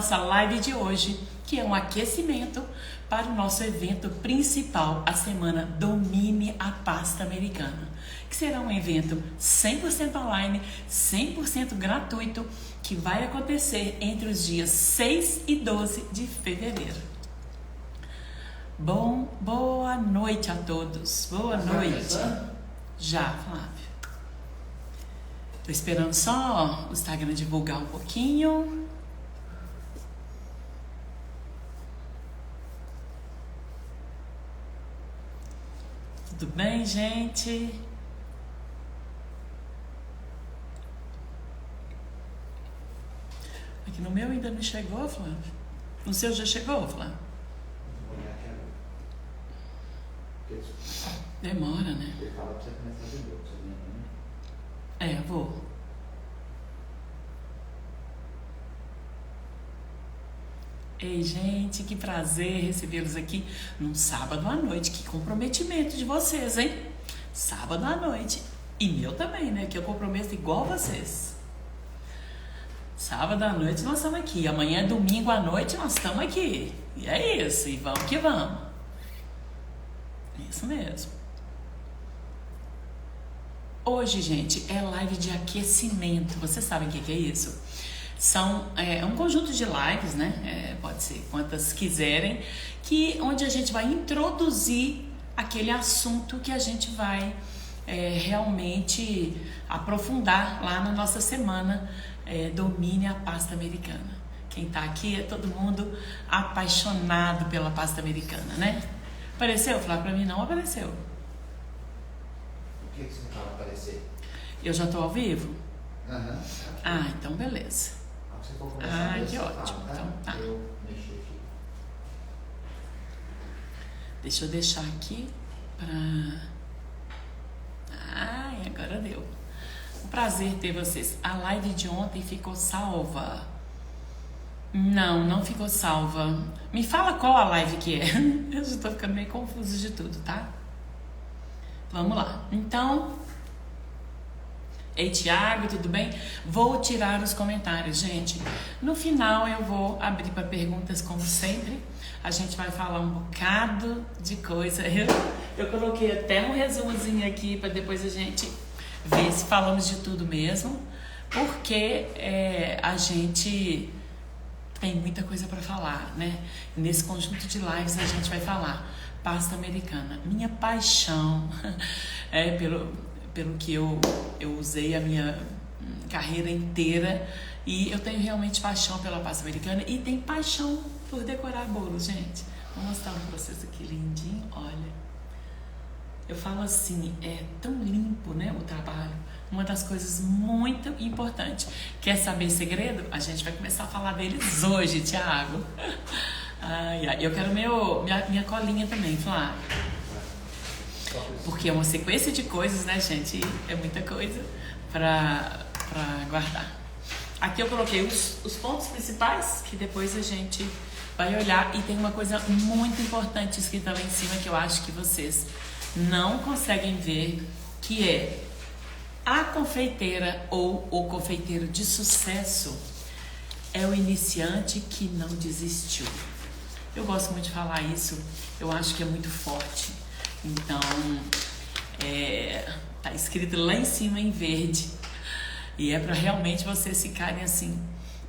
Nossa live de hoje, que é um aquecimento para o nosso evento principal, a semana Domine a Pasta Americana, que será um evento 100% online, 100% gratuito, que vai acontecer entre os dias 6 e 12 de fevereiro. Boa noite a todos. Boa noite. Já, Flávio. Tô esperando só o Instagram divulgar um pouquinho. Tudo bem, gente? Aqui no meu ainda não chegou, Flávio? No seu já chegou, Flávio? Demora, né? Ele fala pra você começar de novo, você lembra, né? Vou. Ei, gente, que prazer recebê-los aqui num sábado à noite. Que comprometimento de vocês, hein? Sábado à noite. E meu também, né? Que eu comprometo igual vocês. Sábado à noite nós estamos aqui. Amanhã, domingo à noite, nós estamos aqui. E é isso. E vamos que vamos. Isso mesmo. Hoje, gente, é live de aquecimento. Vocês sabem o que é isso? É um conjunto de lives, né? Pode ser quantas quiserem, onde a gente vai introduzir aquele assunto que a gente vai realmente aprofundar lá na nossa semana Domine a Pasta Americana. Quem tá aqui é todo mundo apaixonado pela pasta americana, né? Apareceu? Flávio, pra mim não apareceu. O que você fala aparecer? Eu já tô ao vivo? Aham. Ah, então beleza. Se for começar Que ótimo. Fala, tá? Então tá. Eu mexi aqui. Deixa eu deixar aqui agora deu. Um prazer ter vocês. A live de ontem ficou salva? Não ficou salva. Me fala qual a live que é. Eu já tô ficando meio confuso de tudo, tá? Vamos lá. Então, ei, Thiago, tudo bem? Vou tirar os comentários, gente. No final eu vou abrir para perguntas, como sempre. A gente vai falar um bocado de coisa. Eu coloquei até um resumozinho aqui para depois a gente ver se falamos de tudo mesmo, porque a gente tem muita coisa para falar, né? Nesse conjunto de lives a gente vai falar pasta americana. Minha paixão pelo que eu usei a minha carreira inteira, e eu tenho realmente paixão pela pasta americana e tenho paixão por decorar bolos, gente. Vou mostrar um processo aqui lindinho, olha. Eu falo assim, é tão limpo, né, o trabalho. Uma das coisas muito importantes. Quer saber segredo? A gente vai começar a falar deles hoje, Thiago. Eu quero minha colinha também, Flávio. Porque é uma sequência de coisas, né, gente? É muita coisa pra guardar. Aqui eu coloquei os pontos principais, que depois a gente vai olhar. E tem uma coisa muito importante escrita lá em cima, que eu acho que vocês não conseguem ver, que é: a confeiteira ou o confeiteiro de sucesso é o iniciante que não desistiu. Eu gosto muito de falar isso, eu acho que é muito forte. Então, tá escrito lá em cima em verde, e é para realmente vocês ficarem assim,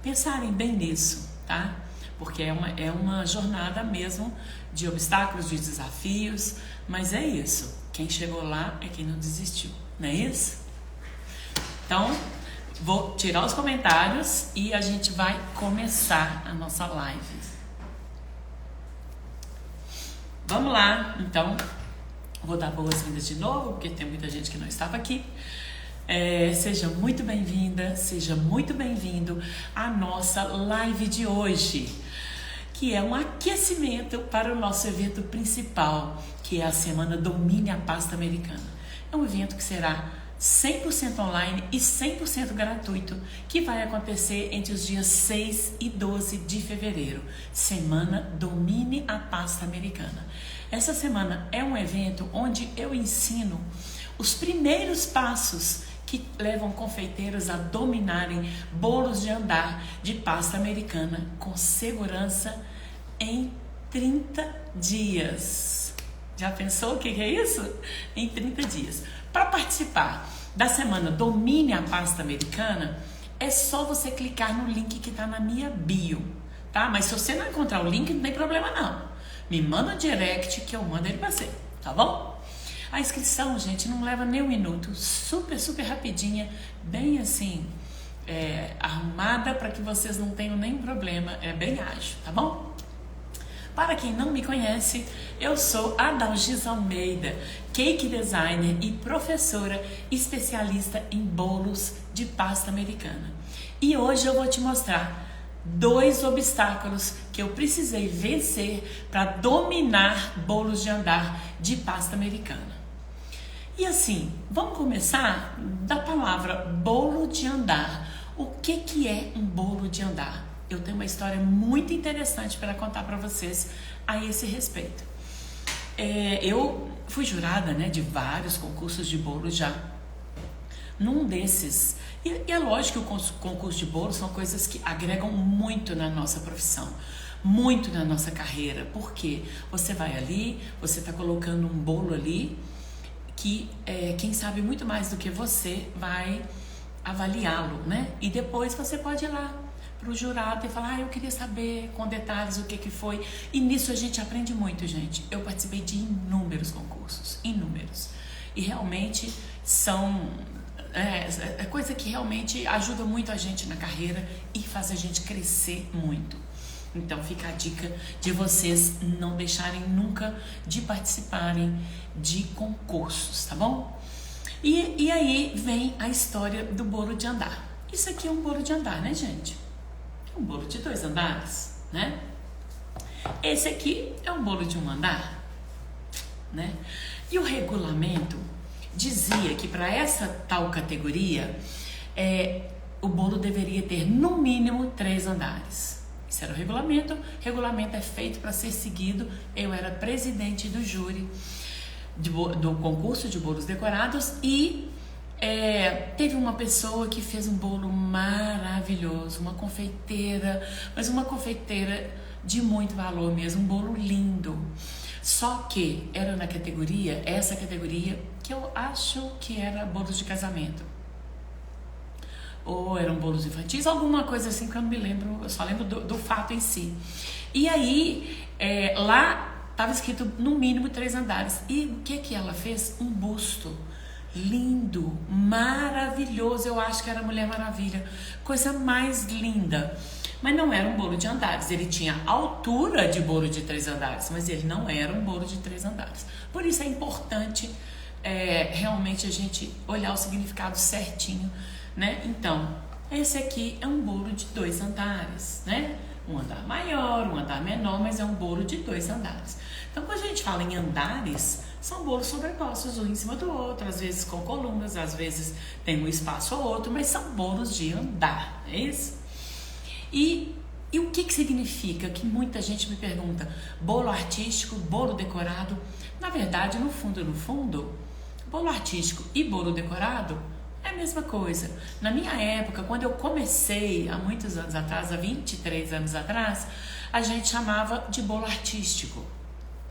pensarem bem nisso, tá? Porque é uma jornada mesmo de obstáculos, de desafios, mas é isso. Quem chegou lá é quem não desistiu, não é isso? Então, vou tirar os comentários e a gente vai começar a nossa live. Vamos lá, então. Vou dar boas-vindas de novo, porque tem muita gente que não estava aqui. Seja muito bem-vinda, seja muito bem-vindo à nossa live de hoje, que é um aquecimento para o nosso evento principal, que é a semana Domine a Pasta Americana. É um evento que será 100% online e 100% gratuito, que vai acontecer entre os dias 6 e 12 de fevereiro. Semana Domine a Pasta Americana. Essa semana é um evento onde eu ensino os primeiros passos que levam confeiteiros a dominarem bolos de andar de pasta americana com segurança em 30 dias. Já pensou o que é isso? Em 30 dias. Para participar da semana Domine a Pasta Americana, é só você clicar no link que está na minha bio, tá? Mas se você não encontrar o link, não tem problema não. Me manda um direct que eu mando ele para você, tá bom? A inscrição, gente, não leva nem um minuto, super, super rapidinha, bem assim, arrumada para que vocês não tenham nenhum problema, é bem ágil, tá bom? Para quem não me conhece, eu sou a Dalgisa Almeida, cake designer e professora especialista em bolos de pasta americana. E hoje eu vou te mostrar 2 obstáculos que eu precisei vencer para dominar bolos de andar de pasta americana. E assim, vamos começar da palavra bolo de andar. O que é um bolo de andar? Eu tenho uma história muito interessante para contar para vocês a esse respeito. Eu fui jurada, né, de vários concursos de bolo já. Num desses, e é lógico que o concurso de bolo são coisas que agregam muito na nossa profissão, muito na nossa carreira, porque você vai ali, você está colocando um bolo ali, que quem sabe muito mais do que você vai avaliá-lo, né? E depois você pode ir lá para o jurado e falar, eu queria saber com detalhes o que foi. E nisso a gente aprende muito, gente. Eu participei de inúmeros concursos, inúmeros. E realmente são coisa que realmente ajuda muito a gente na carreira e faz a gente crescer muito. Então fica a dica de vocês não deixarem nunca de participarem de concursos, tá bom? E aí vem a história do bolo de andar. Isso aqui é um bolo de andar, né, gente? É um bolo de 2 andares, né? Esse aqui é um bolo de 1 andar, né? E o regulamento dizia que para essa tal categoria, o bolo deveria ter no mínimo 3 andares. Esse era o regulamento. O regulamento é feito para ser seguido. Eu era presidente do júri do concurso de bolos decorados e teve uma pessoa que fez um bolo maravilhoso, uma confeiteira, mas uma confeiteira de muito valor mesmo, um bolo lindo. Só que era na categoria, essa categoria que eu acho que era bolos de casamento. Ou eram bolos infantis, alguma coisa assim que eu não me lembro, eu só lembro do fato em si. E aí, lá estava escrito no mínimo 3 andares. E o que ela fez? Um busto lindo, maravilhoso. Eu acho que era Mulher Maravilha, coisa mais linda. Mas não era um bolo de andares, ele tinha altura de bolo de 3 andares, mas ele não era um bolo de 3 andares. Por isso é importante realmente a gente olhar o significado certinho, né? Então, esse aqui é um bolo de 2 andares, né? Um andar maior, um andar menor, mas é um bolo de 2 andares. Então, quando a gente fala em andares, são bolos sobrepostos um em cima do outro, às vezes com colunas, às vezes tem um espaço ou outro, mas são bolos de andar, é isso? E o que significa? Que muita gente me pergunta, bolo artístico, bolo decorado? Na verdade, no fundo, bolo artístico e bolo decorado é a mesma coisa. Na minha época, quando eu comecei, há muitos anos atrás, há 23 anos atrás, a gente chamava de bolo artístico.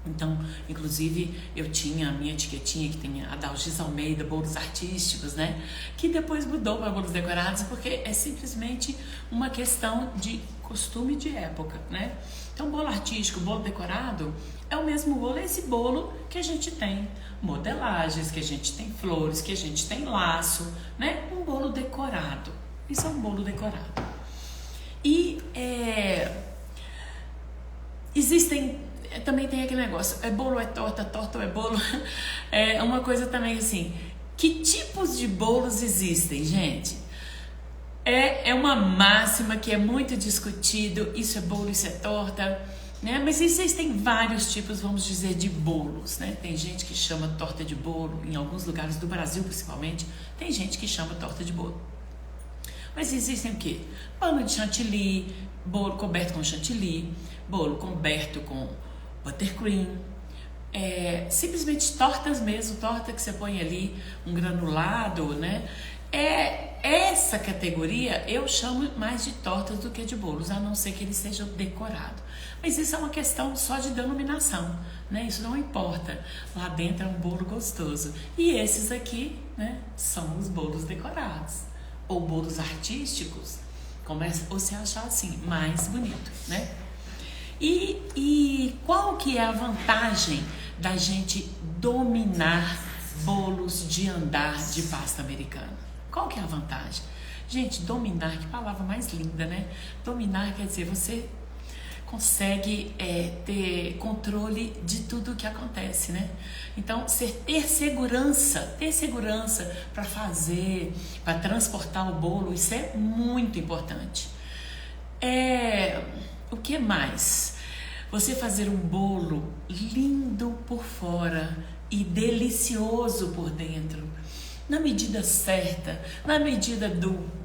Então, inclusive, eu tinha a minha etiquetinha que tem a Dalgisa Almeida, bolos artísticos, né? Que depois mudou para bolos decorados, porque é simplesmente uma questão de costume de época, né? Então, bolo artístico, bolo decorado, é o mesmo bolo, é esse bolo que a gente tem modelagens, que a gente tem flores, que a gente tem laço, né? Um bolo decorado. Isso é um bolo decorado. E existem... Também tem aquele negócio, é bolo, é torta, torta é bolo. É uma coisa também assim, que tipos de bolos existem, gente? É uma máxima que é muito discutido, isso é bolo, isso é torta, né? Mas existem vários tipos, vamos dizer, de bolos, né? Tem gente que chama torta de bolo, em alguns lugares do Brasil principalmente, tem gente que chama torta de bolo. Mas existem o quê? Pano de chantilly, bolo coberto com chantilly, bolo coberto com buttercream, simplesmente tortas mesmo, torta que você põe ali, um granulado, né? Essa categoria eu chamo mais de tortas do que de bolos, a não ser que eles sejam decorados. Mas isso é uma questão só de denominação, né? Isso não importa. Lá dentro é um bolo gostoso. E esses aqui, né, são os bolos decorados. Ou bolos artísticos, como você achar assim, mais bonito, né? E qual que é a vantagem da gente dominar bolos de andar de pasta americana? Qual que é a vantagem? Gente, dominar, que palavra mais linda, né? Dominar quer dizer você consegue ter controle de tudo o que acontece, né? Então, ter segurança para fazer, para transportar o bolo, isso é muito importante. O que mais? Você fazer um bolo lindo por fora e delicioso por dentro, na medida certa, na medida do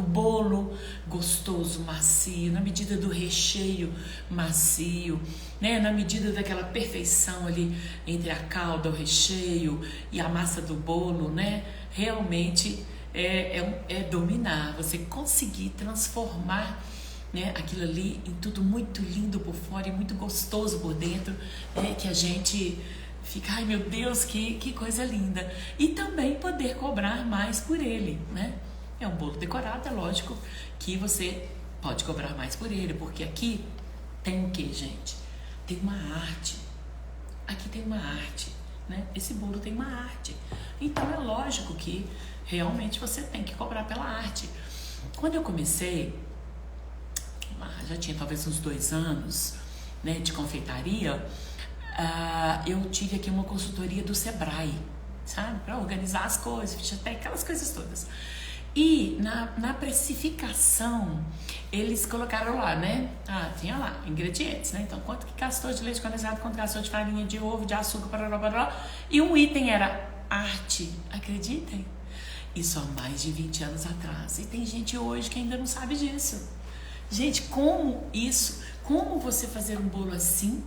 bolo gostoso, macio, na medida do recheio macio, né? Na medida daquela perfeição ali entre a calda, o recheio e a massa do bolo, né? Realmente é dominar, você conseguir transformar, né, aquilo ali em tudo muito lindo por fora e muito gostoso por dentro, né, que a gente fica, ai meu Deus, que coisa linda. E também poder cobrar mais por ele, né? É um bolo decorado, é lógico que você pode cobrar mais por ele, porque aqui tem o que, gente? Tem uma arte. Aqui tem uma arte, né? Esse bolo tem uma arte. Então é lógico que realmente você tem que cobrar pela arte. Quando eu comecei, já tinha talvez uns 2 anos, né, de confeitaria, eu tive aqui uma consultoria do Sebrae, sabe? Para organizar as coisas, até aquelas coisas todas. E na precificação, eles colocaram lá, né? Tinha lá, ingredientes, né? Então, quanto que gastou de leite condensado, quanto gastou de farinha, de ovo, de açúcar, parará. E um item era arte, acreditem? Isso há mais de 20 anos atrás. E tem gente hoje que ainda não sabe disso. Gente, como você fazer um bolo assim,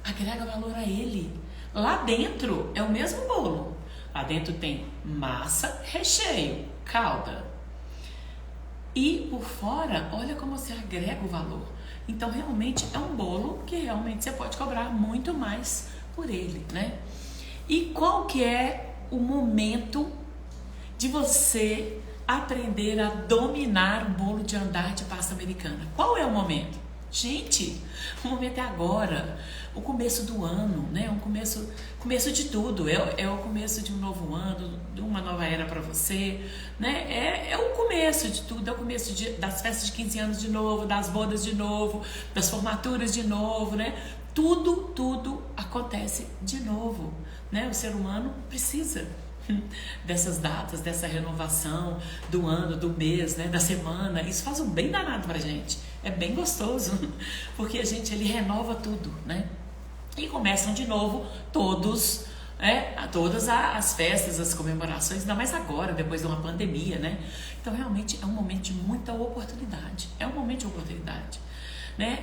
agrega valor a ele. Lá dentro é o mesmo bolo. Lá dentro tem massa, recheio, calda. E por fora, olha como você agrega o valor. Então, realmente é um bolo que realmente você pode cobrar muito mais por ele, né? E qual que é o momento de você aprender a dominar o bolo de andar de pasta americana? Qual é o momento? Gente, o momento é agora, o começo do ano, né? O começo de tudo, é o começo de um novo ano, de uma nova era para você, né? É o começo de tudo, é o começo das festas de 15 anos de novo, das bodas de novo, das formaturas de novo, né? Tudo acontece de novo, né? O ser humano precisa dessas datas, dessa renovação do ano, do mês, né, da semana. Isso faz um bem danado pra gente. É bem gostoso, porque ele renova tudo, né? E começam de novo todas as festas, as comemorações, ainda mais agora, depois de uma pandemia, né? Então, realmente, é um momento de muita oportunidade. É um momento de oportunidade, né?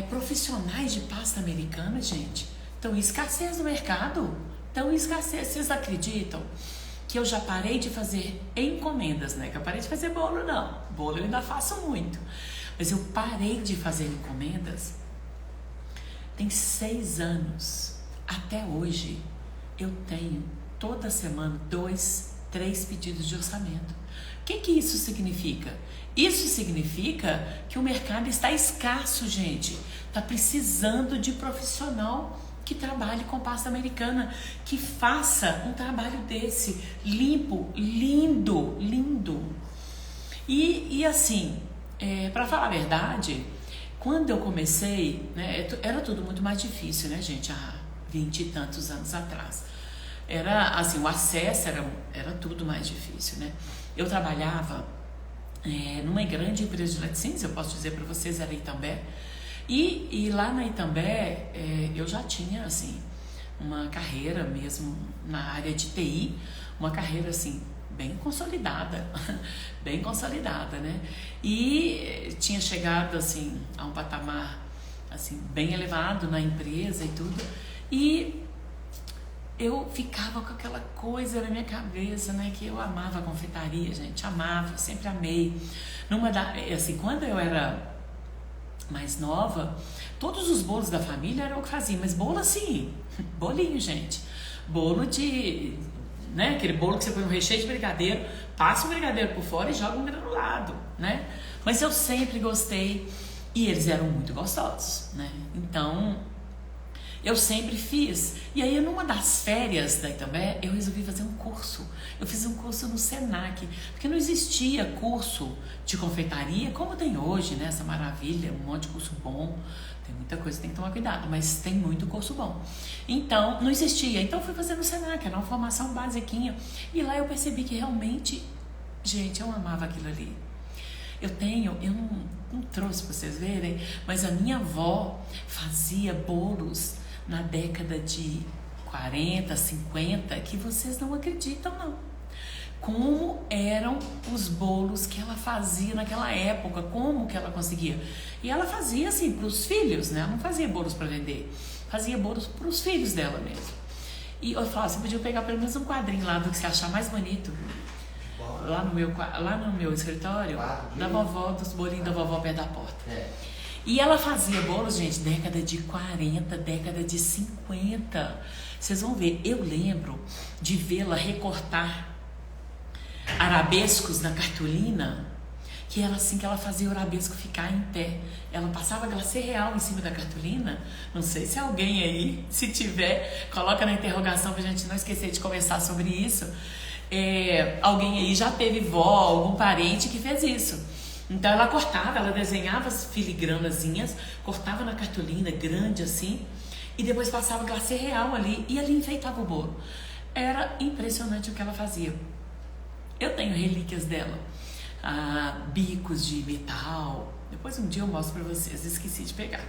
Profissionais de pasta americana, gente, estão em escassez no mercado. Então, escassez, vocês acreditam que eu já parei de fazer encomendas, né? Que eu parei de fazer bolo, não. Bolo eu ainda faço muito. Mas eu parei de fazer encomendas tem 6 anos. Até hoje, eu tenho toda semana 2, 3 pedidos de orçamento. O que isso significa? Isso significa que o mercado está escasso, gente. Está precisando de profissional que trabalhe com pasta americana, que faça um trabalho desse, limpo, lindo. E assim, para falar a verdade, quando eu comecei, né, era tudo muito mais difícil, né, gente, há 20 e tantos anos atrás. Era assim, o acesso era tudo mais difícil, né? Eu trabalhava numa grande empresa de laticínios, eu posso dizer para vocês, era Itambé. E lá na Itambé, eu já tinha, assim, uma carreira mesmo na área de TI, uma carreira, assim, bem consolidada, né? E tinha chegado, assim, a um patamar, assim, bem elevado na empresa e tudo. E eu ficava com aquela coisa na minha cabeça, né? Que eu amava a confeitaria, gente, amava, sempre amei. Assim, quando eu era mais nova, todos os bolos da família eram o que fazia, mas bolo assim, bolinho, gente. Bolo de, né? Aquele bolo que você põe um recheio de brigadeiro, passa o brigadeiro por fora e joga um granulado, né? Mas eu sempre gostei e eles eram muito gostosos, né? Então, eu sempre fiz. E aí, numa das férias da Itambé, eu resolvi fazer um curso. Eu fiz um curso no Senac, porque não existia curso de confeitaria como tem hoje, né? Essa maravilha, um monte de curso bom. Tem muita coisa, tem que tomar cuidado, mas tem muito curso bom. Então, não existia. Então, eu fui fazer no Senac, era uma formação basiquinha. E lá eu percebi que realmente, gente, eu amava aquilo ali. Eu não trouxe para vocês verem, mas a minha avó fazia bolos na década de 40, 50, que vocês não acreditam, não. Como eram os bolos que ela fazia naquela época, como que ela conseguia. E ela fazia assim para os filhos, né? Ela não fazia bolos para vender, fazia bolos para os filhos dela mesmo. E eu falava, você podia pegar pelo menos um quadrinho lá do que você achar mais bonito. Lá no meu escritório, da vovó, dos bolinhos da vovó perto da porta. E ela fazia bolos, gente, década de 40, década de 50. Vocês vão ver, eu lembro de vê-la recortar arabescos na cartolina, que era assim que ela fazia o arabesco ficar em pé. Ela passava glacê real em cima da cartolina. Não sei se alguém aí, se tiver, coloca na interrogação pra gente não esquecer de conversar sobre isso. Alguém aí já teve vó, algum parente que fez isso. Então ela cortava, ela desenhava as filigranazinhas, cortava na cartolina grande assim, e depois passava glacê real ali, e ali enfeitava o bolo. Era impressionante o que ela fazia. Eu tenho relíquias dela, bicos de metal, depois um dia eu mostro pra vocês, esqueci de pegar.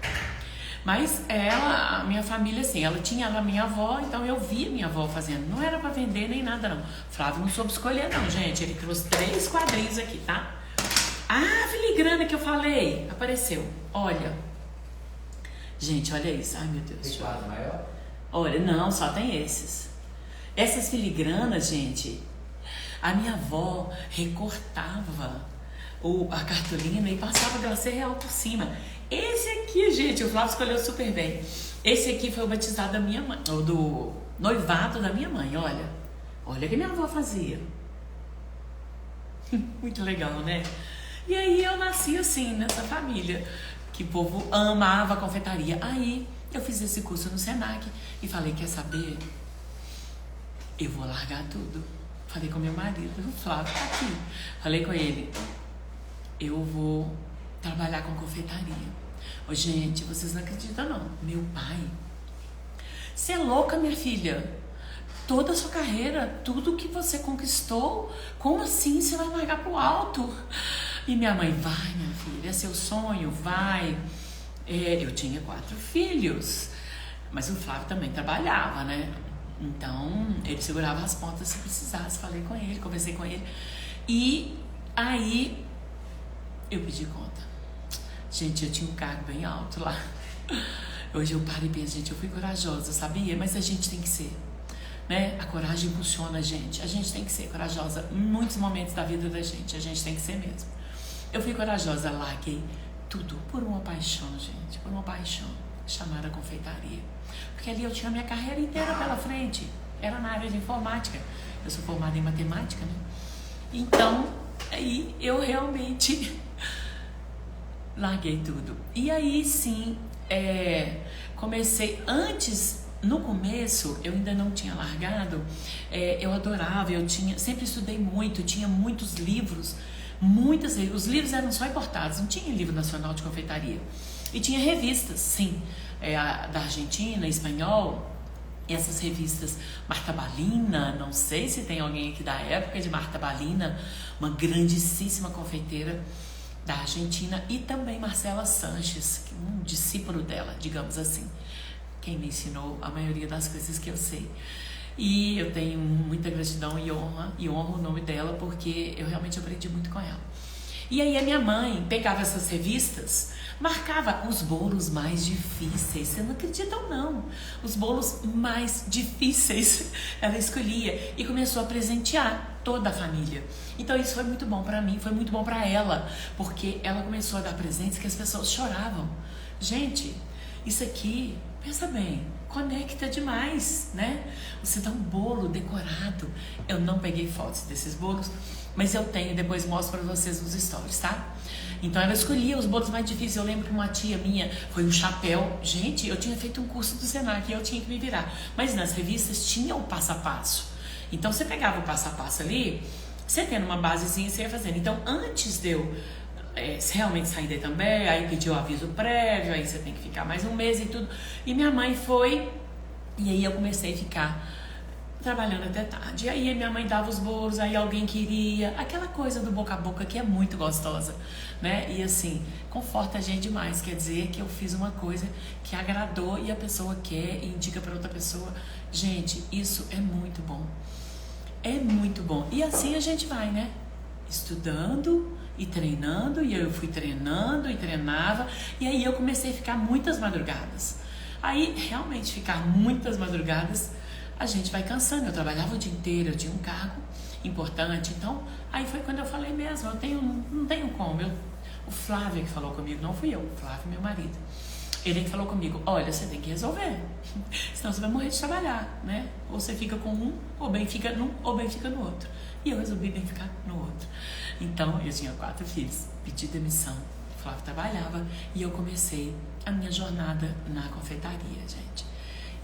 Mas a minha família, assim, ela tinha a minha avó, então eu via minha avó fazendo. Não era pra vender nem nada, não. Flávio não soube escolher, não, gente. Ele trouxe 3 quadrinhos aqui, tá? A filigrana que eu falei apareceu. Olha. Gente, olha isso. Ai, meu Deus. Tem quadro maior? Olha, não, só tem esses. Essas filigranas, gente, a minha avó recortava a cartolina e passava glacê real por cima. Esse aqui, gente, o Flávio escolheu super bem. Esse aqui foi o batizado da minha mãe, ou do noivado da minha mãe, olha. Olha o que minha avó fazia. Muito legal, né? E aí eu nasci assim, nessa família, que o povo amava a confeitaria. Aí eu fiz esse curso no Senac e falei, quer saber? Eu vou largar tudo. Falei com meu marido, o Flávio tá aqui. Falei com ele, eu vou trabalhar com confeitaria. Ô, gente, vocês não acreditam não. Meu pai, você é louca, minha filha? Toda a sua carreira, tudo que você conquistou, como assim você vai largar pro alto? E minha mãe, vai, minha filha, é seu sonho, vai. Eu tinha 4 filhos, mas o Flávio também trabalhava, né? Então, ele segurava as pontas se precisasse. Falei com ele, conversei com ele. E aí, eu pedi conta. Gente, eu tinha um cargo bem alto lá. Hoje eu paro e penso, gente, eu fui corajosa, sabia? Mas a gente tem que ser, né? A coragem impulsiona a gente. A gente tem que ser corajosa em muitos momentos da vida da gente. A gente tem que ser mesmo. Eu fui corajosa, larguei tudo por uma paixão, gente. Por uma paixão chamada confeitaria. Porque ali eu tinha a minha carreira inteira pela frente. Era na área de informática. Eu sou formada em matemática, né? Então, aí eu realmente larguei tudo. E aí sim, comecei antes. No começo, eu ainda não tinha largado, eu adorava, sempre estudei muito, tinha muitos livros, os livros eram só importados, não tinha livro nacional de confeitaria. E tinha revistas, sim, da Argentina, espanhol, essas revistas, Marta Balina, não sei se tem alguém aqui da época de Marta Balina, uma grandíssima confeiteira da Argentina, e também Marcela Sanches, um discípulo dela, digamos assim. Quem me ensinou a maioria das coisas que eu sei. E eu tenho muita gratidão e honro o nome dela, porque eu realmente aprendi muito com ela. E aí a minha mãe pegava essas revistas, marcava os bolos mais difíceis. Você não acredita ou não? Os bolos mais difíceis ela escolhia e começou a presentear toda a família. Então isso foi muito bom para mim, foi muito bom para ela, porque ela começou a dar presentes que as pessoas choravam. Gente, isso aqui, pensa bem, conecta demais, né? Você dá um bolo decorado. Eu não peguei fotos desses bolos, mas eu tenho, depois mostro para vocês nos stories, tá? Então ela escolhia os bolos mais difíceis. Eu lembro que uma tia minha foi um chapéu. Gente, eu tinha feito um curso do Senac e eu tinha que me virar. Mas nas revistas tinha o passo a passo. Então você pegava o passo a passo ali, você tendo uma basezinha, você ia fazendo. Então antes de eu realmente sair daí também, aí pediu o aviso prévio, aí você tem que ficar mais um mês e tudo. E minha mãe foi, e aí eu comecei a ficar trabalhando até tarde. E aí minha mãe dava os bolos, aí alguém queria, aquela coisa do boca a boca que é muito gostosa, né? E assim, conforta a gente demais, quer dizer que eu fiz uma coisa que agradou e a pessoa quer e indica para outra pessoa. Gente, isso é muito bom. É muito bom. E assim a gente vai, né? Estudando e treinando, e eu fui treinando e treinava, e aí eu comecei a ficar muitas madrugadas. Aí, realmente, ficar muitas madrugadas, a gente vai cansando. Eu trabalhava o dia inteiro, eu tinha um cargo importante, então, aí foi quando eu falei mesmo, não tenho como. O Flávio que falou comigo, não fui eu, o Flávio, meu marido. Ele que falou comigo, olha, você tem que resolver, senão você vai morrer de trabalhar, né? Ou você fica com um, ou bem fica num, ou bem fica no outro. E eu resolvi bem ficar no outro. Então, eu tinha 4 filhos, pedi demissão, o Flávio trabalhava e eu comecei a minha jornada na confeitaria, gente.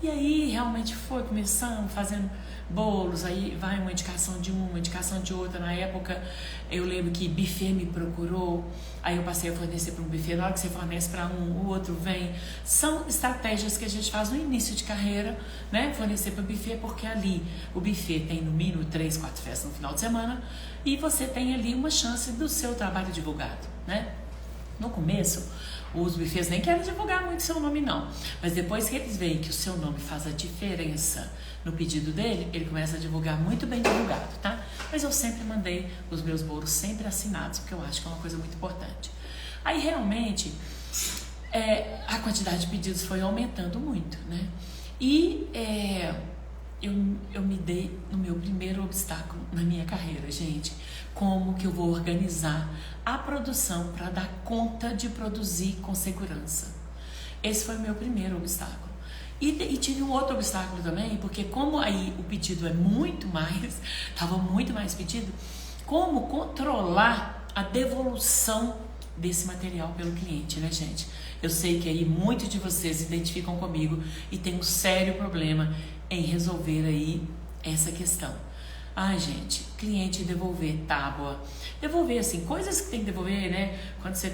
E aí, realmente foi começando, fazendo bolos, aí vai uma indicação de uma indicação de outra. Na época, eu lembro que buffet me procurou, aí eu passei a fornecer para um buffet. Na hora que você fornece para um, o outro vem. São estratégias que a gente faz no início de carreira, né? Fornecer para o buffet, porque ali o buffet tem no mínimo 3, 4 festas no final de semana e você tem ali uma chance do seu trabalho divulgado, né? No começo, os buffets nem querem divulgar muito seu nome não, mas depois que eles veem que o seu nome faz a diferença no pedido dele, ele começa a divulgar muito bem divulgado, tá? Mas eu sempre mandei os meus bolos sempre assinados, porque eu acho que é uma coisa muito importante. Aí realmente a quantidade de pedidos foi aumentando muito, né? E eu me dei no meu primeiro obstáculo na minha carreira, gente. Como que eu vou organizar a produção para dar conta de produzir com segurança? Esse foi o meu primeiro obstáculo. E tive um outro obstáculo também, porque como aí o pedido é muito mais, estava muito mais pedido, como controlar a devolução desse material pelo cliente, né, gente? Eu sei que aí muitos de vocês se identificam comigo e tem um sério problema em resolver aí essa questão. Ai, gente, cliente devolver tábua, devolver assim, coisas que tem que devolver, né? Quando você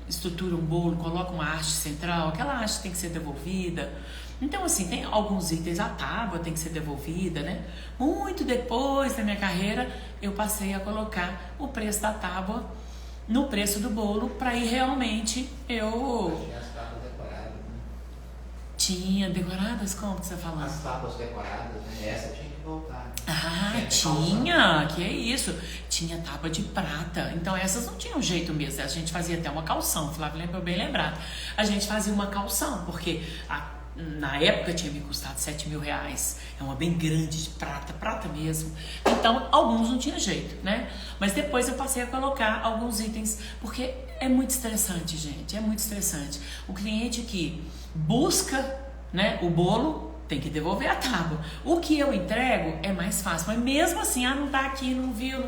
estrutura um bolo, coloca uma haste central, aquela haste tem que ser devolvida. Então, assim, tem alguns itens, a tábua tem que ser devolvida, né? Muito depois da minha carreira, eu passei a colocar o preço da tábua no preço do bolo, para ir realmente eu... Tinha as tábuas decoradas, né? Tinha decoradas? Como que você tá falando? As tábuas decoradas, né? Essa tinha que voltar. Ah, tinha, que é isso. Tinha tábua de prata. Então essas não tinham jeito mesmo. A gente fazia até uma calção. Flávio lembra bem lembrado. A gente fazia uma calção, porque na época tinha me custado R$7.000. É uma bem grande de prata, prata mesmo. Então alguns não tinha jeito, né? Mas depois eu passei a colocar alguns itens, porque é muito estressante, gente. É muito estressante. O cliente que busca, né, o bolo tem que devolver a tábua. O que eu entrego é mais fácil, mas mesmo assim, não tá aqui, não viu,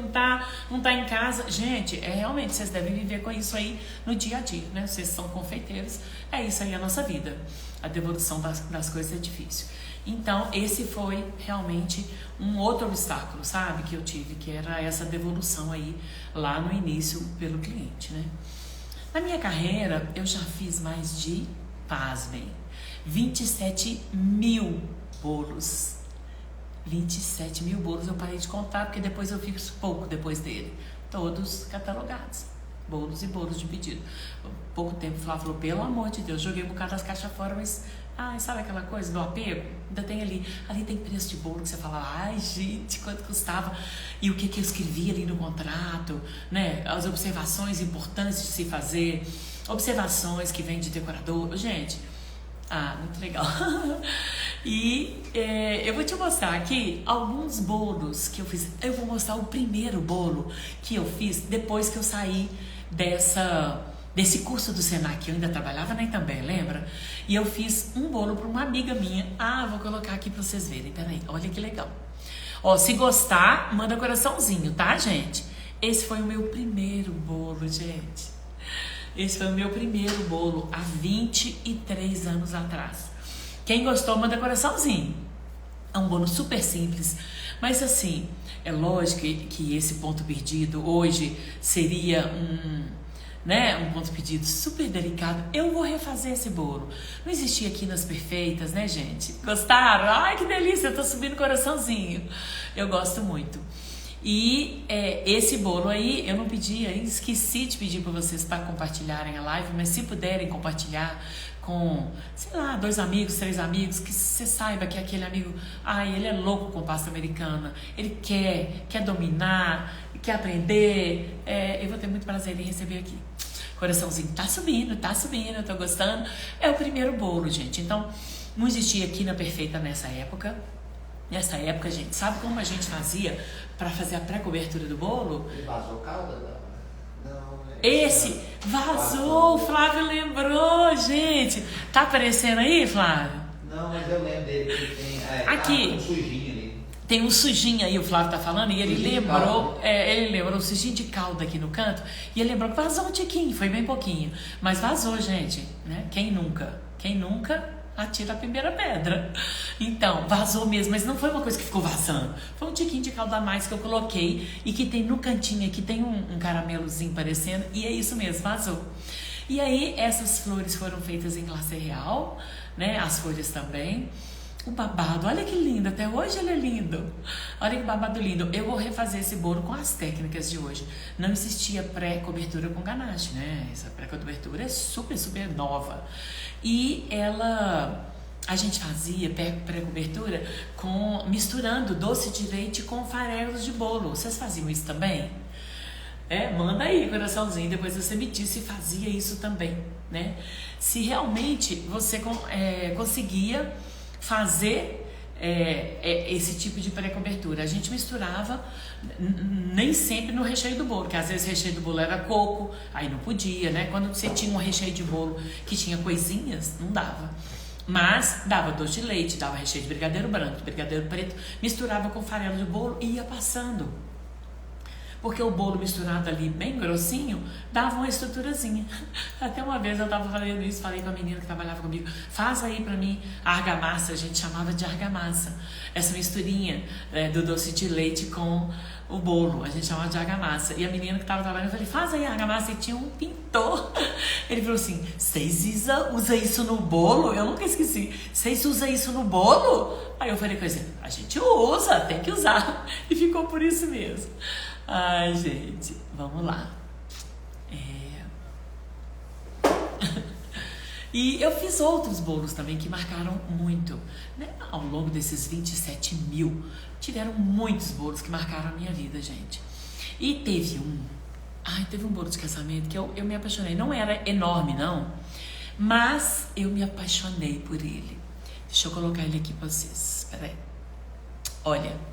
não tá em casa. Gente, realmente, vocês devem viver com isso aí no dia a dia, né? Vocês são confeiteiros, é isso aí a nossa vida. A devolução das coisas é difícil. Então, esse foi realmente um outro obstáculo, sabe, que eu tive, que era essa devolução aí lá no início pelo cliente, né? Na minha carreira, eu já fiz mais de, pasmem, 27.000 bolos. 27.000 bolos eu parei de contar, porque depois eu fiz pouco depois dele. Todos catalogados. bolos e bolos de pedido. Pouco tempo o Flávio falou, pelo amor de Deus, joguei um bocado das caixas fora, mas sabe aquela coisa do apego? Ainda tem ali tem preço de bolo que você fala, ai gente, quanto custava, e o que eu escrevi ali no contrato, né? As observações importantes de se fazer, observações que vêm de decorador, gente, muito legal. E eu vou te mostrar aqui alguns bolos que eu fiz. Eu vou mostrar o primeiro bolo que eu fiz depois que eu saí desse curso do Senac, que eu ainda trabalhava na Itambé, lembra? E eu fiz um bolo para uma amiga minha. Vou colocar aqui para vocês verem, peraí, olha que legal. Se gostar, manda coraçãozinho, tá, gente? Esse foi o meu primeiro bolo, gente. Esse foi o meu primeiro bolo há 23 anos atrás. Quem gostou, manda coraçãozinho. É um bolo super simples, mas assim, é lógico que esse ponto perdido hoje seria um ponto perdido super delicado. Eu vou refazer esse bolo. Não existia Quinas perfeitas, né, gente? Gostaram? Ai, que delícia, eu tô subindo coraçãozinho. Eu gosto muito. E esse bolo aí, eu não pedi, esqueci de pedir para vocês para compartilharem a live, mas se puderem compartilhar com, 2 amigos, 3 amigos, que você saiba que aquele amigo, ele é louco com pasta americana, ele quer dominar, quer aprender, eu vou ter muito prazer em receber aqui. Coraçãozinho tá subindo, eu tô gostando. É o primeiro bolo, gente. Então, não existia quina perfeita nessa época. Nessa época, gente, sabe como a gente fazia para fazer a pré-cobertura do bolo? Ele vazou calda? Não, né? Esse vazou, o Flávio lembrou, gente. Tá aparecendo aí, Flávio? Não, mas eu lembro dele que tem. Aqui. Tá um sujinho ali. Tem um sujinho aí, o Flávio tá falando, e ele lembrou, o sujinho de calda aqui no canto, e ele lembrou que vazou um tiquinho, foi bem pouquinho, mas vazou, gente, né? Quem nunca atira a primeira pedra. Então, vazou mesmo, mas não foi uma coisa que ficou vazando, foi um tiquinho de calda a mais que eu coloquei, e que tem no cantinho aqui, tem um caramelozinho parecendo, e é isso mesmo, vazou. E aí, essas flores foram feitas em glacê real, né? As folhas também. O babado, olha que lindo, até hoje ele é lindo. Olha que babado lindo. Eu vou refazer esse bolo com as técnicas de hoje. Não existia pré-cobertura com ganache, né? Essa pré-cobertura é super, super nova. E a gente fazia pré-cobertura misturando doce de leite com farelos de bolo. Vocês faziam isso também? Manda aí, coraçãozinho, depois você me diz se fazia isso também, né? Se realmente você conseguia fazer esse tipo de pré-cobertura. A gente misturava nem sempre no recheio do bolo, porque às vezes o recheio do bolo era coco, aí não podia, né? Quando você tinha um recheio de bolo que tinha coisinhas, não dava. Mas dava doce de leite, dava recheio de brigadeiro branco, brigadeiro preto, misturava com farelo de bolo e ia passando. Porque o bolo misturado ali bem grossinho dava uma estruturazinha. Até uma vez eu tava fazendo isso, falei com a menina que trabalhava comigo, faz aí pra mim a argamassa, a gente chamava de argamassa, essa misturinha do doce de leite com o bolo, a gente chamava de argamassa. E a menina que tava trabalhando, eu falei, faz aí a argamassa, e tinha um pintor. Ele falou assim, vocês usam isso no bolo? Eu nunca esqueci, vocês usam isso no bolo? Aí eu falei com ele, a gente usa, tem que usar. E ficou por isso mesmo. Ai, gente, vamos lá. E eu fiz outros bolos também que marcaram muito, né? Ao longo desses 27 mil, tiveram muitos bolos que marcaram a minha vida, gente. E teve um bolo de casamento que eu me apaixonei. Não era enorme, não, mas eu me apaixonei por ele. Deixa eu colocar ele aqui pra vocês, peraí. Olha.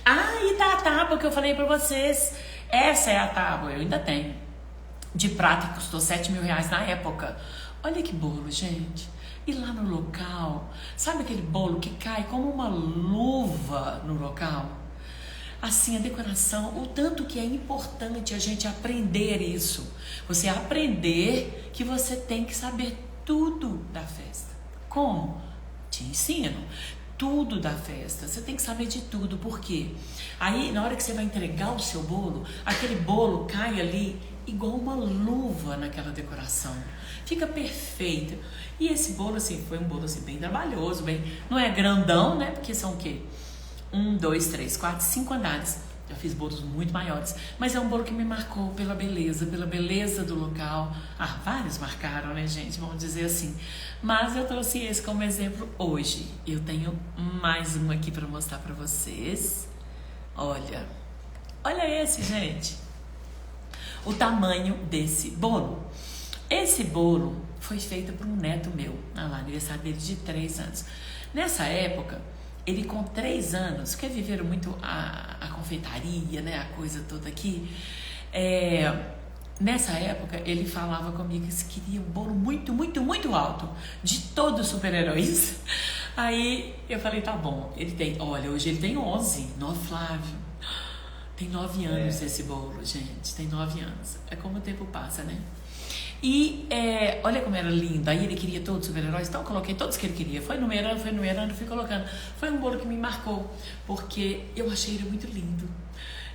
E tá a tábua que eu falei pra vocês. Essa é a tábua, eu ainda tenho. De prata, que custou 7 mil reais na época. Olha que bolo, gente. E lá no local, sabe aquele bolo que cai como uma luva no local? Assim, a decoração, o tanto que é importante a gente aprender isso. Você aprender que você tem que saber tudo da festa. Como? Te ensino. Tudo da festa, você tem que saber de tudo, por quê? Aí, na hora que você vai entregar o seu bolo, aquele bolo cai ali igual uma luva naquela decoração. Fica perfeito. E esse bolo, assim, foi um bolo assim, bem trabalhoso, não é grandão, né? Porque são o quê? 1, 2, 3, 4, 5 andares. Já fiz bolos muito maiores, mas é um bolo que me marcou pela beleza do local. Vários marcaram, né, gente? Vamos dizer assim. Mas eu trouxe esse como exemplo hoje. Eu tenho mais um aqui para mostrar para vocês. Olha esse, gente. O tamanho desse bolo. Esse bolo foi feito por um neto meu, lá, aniversário dele de 3 anos. Nessa época, ele com 3 anos, que viveram muito a confeitaria, né, a coisa toda aqui, nessa época ele falava comigo que queria um bolo muito, muito, muito alto, de todos os super-heróis. Aí eu falei, tá bom, hoje ele tem 11, Flávio, tem 9 anos esse bolo, gente, tem 9 anos, é como o tempo passa, né? E olha como era lindo. Aí ele queria todos os super-heróis, então eu coloquei todos que ele queria. Foi numerando, fui colocando. Foi um bolo que me marcou, porque eu achei ele muito lindo.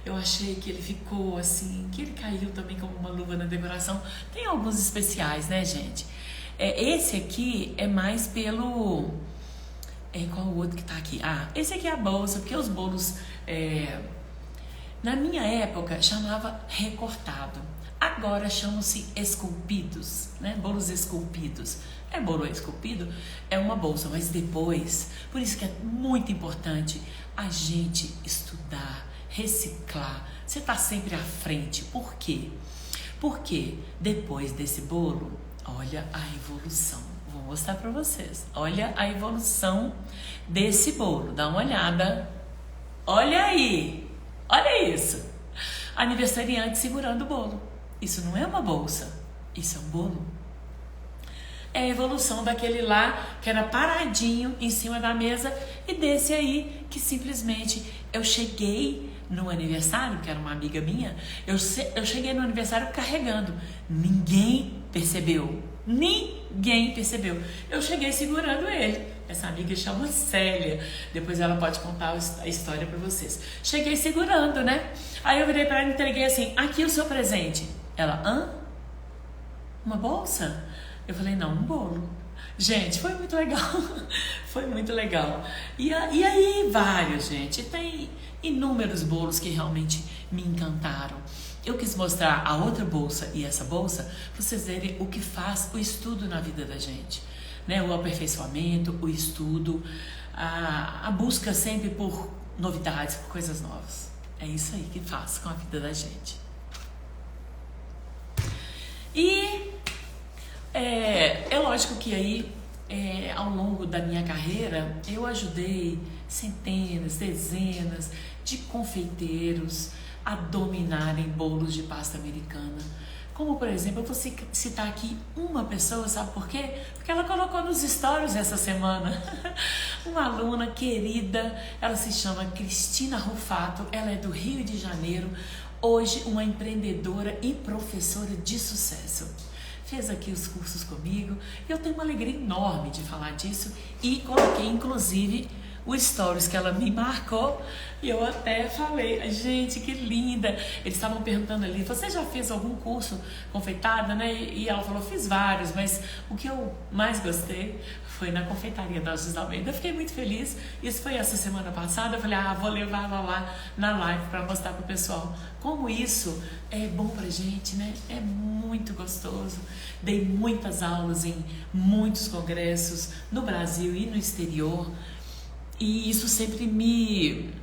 Eu achei que ele ficou assim, que ele caiu também como uma luva na decoração. Tem alguns especiais, né, gente? Esse aqui é mais pelo... qual o outro que tá aqui? Esse aqui é a bolsa, porque os bolos... na minha época, chamava recortado. Agora chamam-se esculpidos, né? Bolos esculpidos. Bolo esculpido? É uma bolsa, mas depois, por isso que é muito importante a gente estudar, reciclar. Você está sempre à frente. Por quê? Porque depois desse bolo, olha a evolução. Vou mostrar para vocês. Olha a evolução desse bolo. Dá uma olhada. Olha aí. Olha isso. Aniversariante segurando o bolo. Isso não é uma bolsa, isso é um bolo. É a evolução daquele lá que era paradinho em cima da mesa e desse aí que simplesmente eu cheguei no aniversário, que era uma amiga minha, eu cheguei no aniversário carregando. Ninguém percebeu. Eu cheguei segurando ele. Essa amiga chama Célia. Depois ela pode contar a história para vocês. Cheguei segurando, né? Aí eu virei para ela e entreguei assim, aqui o seu presente. Ela, uma bolsa? Eu falei, não, um bolo. Gente, foi muito legal. Foi muito legal. E aí, vários, gente. Tem inúmeros bolos que realmente me encantaram. Eu quis mostrar a outra bolsa e essa bolsa para vocês verem o que faz o estudo na vida da gente, né? O aperfeiçoamento, o estudo, a busca sempre por novidades, por coisas novas. É isso aí que faz com a vida da gente. E é lógico que aí, ao longo da minha carreira, eu ajudei centenas, dezenas de confeiteiros a dominarem bolos de pasta americana. Como, por exemplo, eu vou citar aqui uma pessoa, sabe por quê? Porque ela colocou nos stories essa semana. Uma aluna querida, ela se chama Cristina Rufato, ela é do Rio de Janeiro, hoje uma empreendedora e professora de sucesso. Fez aqui os cursos comigo, eu tenho uma alegria enorme de falar disso e coloquei, inclusive, o stories que ela me marcou e eu até falei, gente, que linda. Eles estavam perguntando ali, você já fez algum curso confeitada, né? E ela falou, fiz vários, mas o que eu mais gostei foi na confeitaria da Alcides Almeida. Eu fiquei muito feliz. Isso foi essa semana passada. Eu falei, vou levar ela lá na live para mostrar pro pessoal como isso é bom pra gente, né? É muito gostoso. Dei muitas aulas em muitos congressos no Brasil e no exterior. E isso sempre me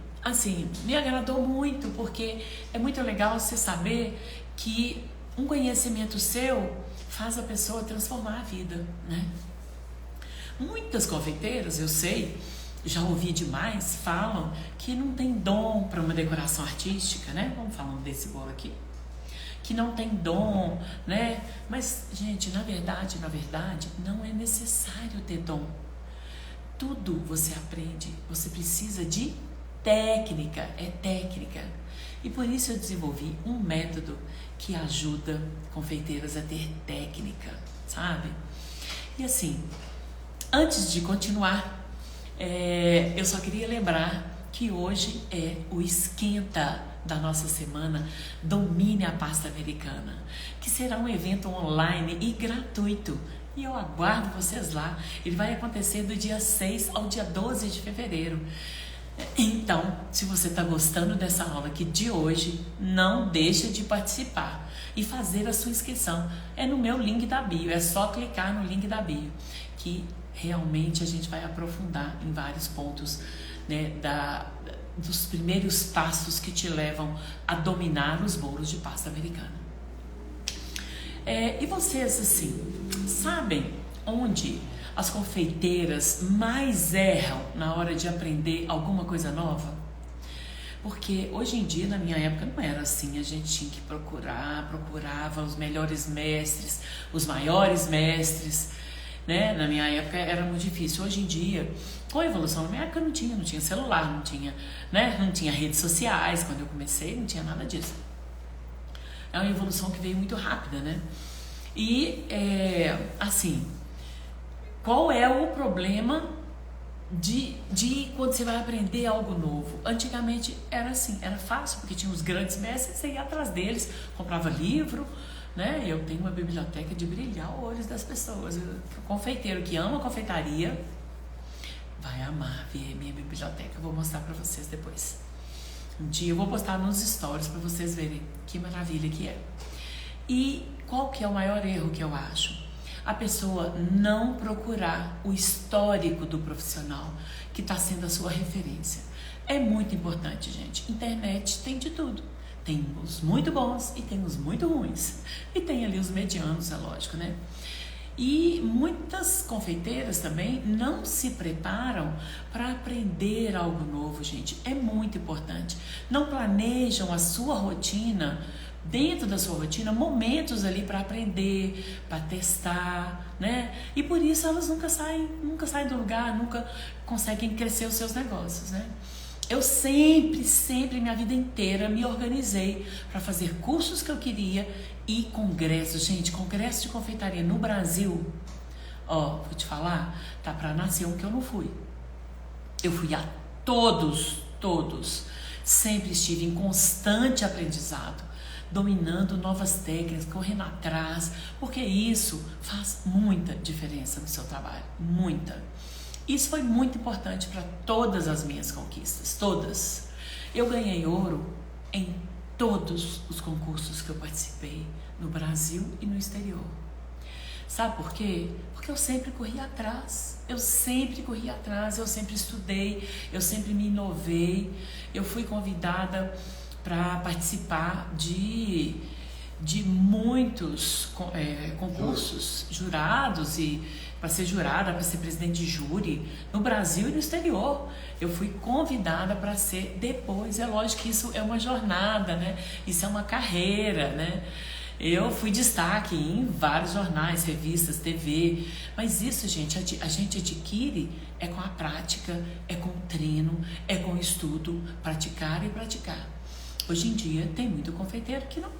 agradou muito, porque é muito legal você saber que um conhecimento seu faz a pessoa transformar a vida, né? Muitas confeiteiras, eu sei, já ouvi demais, falam que não tem dom para uma decoração artística, né? Vamos falando desse bolo aqui. Que não tem dom, né? Mas, gente, na verdade, não é necessário ter dom. Tudo você aprende, você precisa de técnica, é técnica. E por isso eu desenvolvi um método que ajuda confeiteiros a ter técnica, sabe? E assim, antes de continuar, eu só queria lembrar que hoje é o esquenta da nossa semana Domine a Pasta Americana, que será um evento online e gratuito. E eu aguardo vocês lá. Ele vai acontecer do dia 6 ao dia 12 de fevereiro. Então, se você está gostando dessa aula aqui de hoje, não deixa de participar e fazer a sua inscrição. É no meu link da bio, é só clicar no link da bio, que realmente a gente vai aprofundar em vários pontos, né, dos primeiros passos que te levam a dominar os bolos de pasta americana. E vocês, assim, sabem onde as confeiteiras mais erram na hora de aprender alguma coisa nova? Porque hoje em dia, na minha época, não era assim. A gente tinha que procurava os melhores mestres, os maiores mestres, né? Na minha época era muito difícil. Hoje em dia, com a evolução, na minha época não tinha celular, não tinha, né? Não tinha redes sociais. Quando eu comecei, não tinha nada disso. É uma evolução que veio muito rápida, né? E, assim, qual é o problema de quando você vai aprender algo novo? Antigamente era assim, era fácil, porque tinha os grandes mestres, você ia atrás deles, comprava livro, né? Eu tenho uma biblioteca de brilhar os olhos das pessoas. O confeiteiro que ama confeitaria vai amar ver minha biblioteca. Eu vou mostrar para vocês depois. Um dia eu vou postar nos stories para vocês verem que maravilha que é. E qual que é o maior erro que eu acho? A pessoa não procurar o histórico do profissional que está sendo a sua referência. É muito importante, gente. Internet tem de tudo. Tem os muito bons e tem os muito ruins. E tem ali os medianos, é lógico, né? E muitas confeiteiras também não se preparam para aprender algo novo, gente. É muito importante. Não planejam a sua rotina, dentro da sua rotina, momentos ali para aprender, para testar, né? E por isso elas nunca saem do lugar, nunca conseguem crescer os seus negócios, né? Eu sempre, minha vida inteira, me organizei para fazer cursos que eu queria e congressos. Gente, congresso de confeitaria no Brasil, ó, vou te falar, tá para nascer um que eu não fui. Eu fui a todos. Sempre estive em constante aprendizado, dominando novas técnicas, correndo atrás, porque isso faz muita diferença no seu trabalho, muita. Isso foi muito importante para todas as minhas conquistas, todas. Eu ganhei ouro em todos os concursos que eu participei, no Brasil e no exterior. Sabe por quê? Porque eu sempre corri atrás, eu sempre estudei, eu sempre me inovei. Eu fui convidada para participar de muitos concursos, jurados, e para ser jurada, para ser presidente de júri, no Brasil e no exterior. Eu fui convidada para ser depois. É lógico que isso é uma jornada, né? Isso é uma carreira, né? Eu fui destaque em vários jornais, revistas, TV, mas isso, gente, a gente adquire com a prática, com o treino, com o estudo, praticar e praticar. Hoje em dia tem muito confeiteiro que não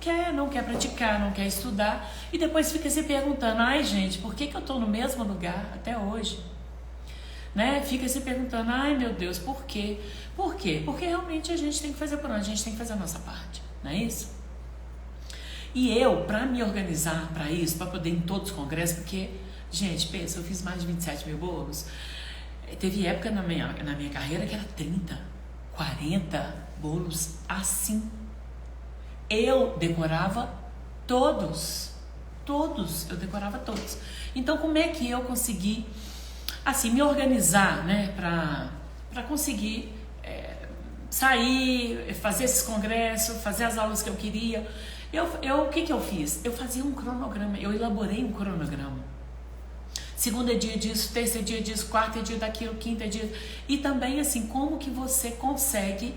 quer praticar, não quer estudar e depois fica se perguntando, ai gente, por que eu estou no mesmo lugar até hoje? Né? Fica se perguntando, ai meu Deus, por quê? Por quê? Porque realmente a gente tem que fazer por onde, a gente tem que fazer a nossa parte, não é isso? E eu, para me organizar para isso, para poder ir em todos os congressos, porque, gente, pensa, eu fiz mais de 27 mil bolos, teve época na minha carreira que era 30, 40 bolos assim. Eu decorava todos, eu decorava todos. Então, como é que eu consegui, assim, me organizar, né, para conseguir sair, fazer esses congressos, fazer as aulas que eu queria? O que eu fiz? Eu fazia um cronograma, eu elaborei um cronograma. Segunda é dia disso, terça é dia disso, quarta é dia daquilo, quinta é dia... E também, assim, como que você consegue,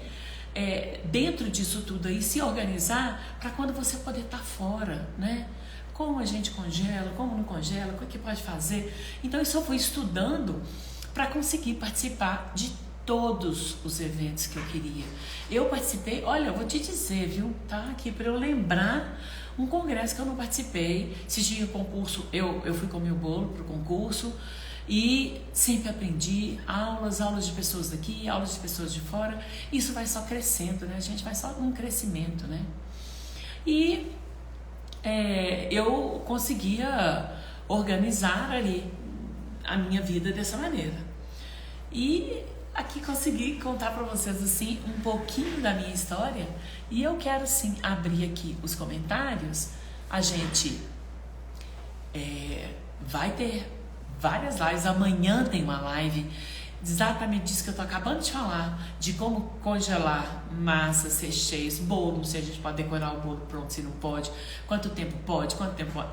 dentro disso tudo aí, se organizar para quando você poder estar fora, né? Como a gente congela, como não congela, o que pode fazer. Então, isso eu fui estudando para conseguir participar de todos os eventos que eu queria. Eu participei, olha, eu vou te dizer, viu? Tá aqui para eu lembrar um congresso que eu não participei. Se tinha concurso, eu fui com meu bolo pro concurso e sempre aprendi aulas de pessoas daqui, aulas de pessoas de fora. Isso vai só crescendo, né? A gente vai só num crescimento, né? E eu conseguia organizar ali a minha vida dessa maneira. E aqui consegui contar para vocês assim um pouquinho da minha história e eu quero sim abrir aqui os comentários. A gente vai ter várias lives, amanhã tem uma live exatamente disso que eu tô acabando de falar, de como congelar massas, recheios, bolo, se a gente pode decorar o bolo pronto, se não pode, quanto tempo pode,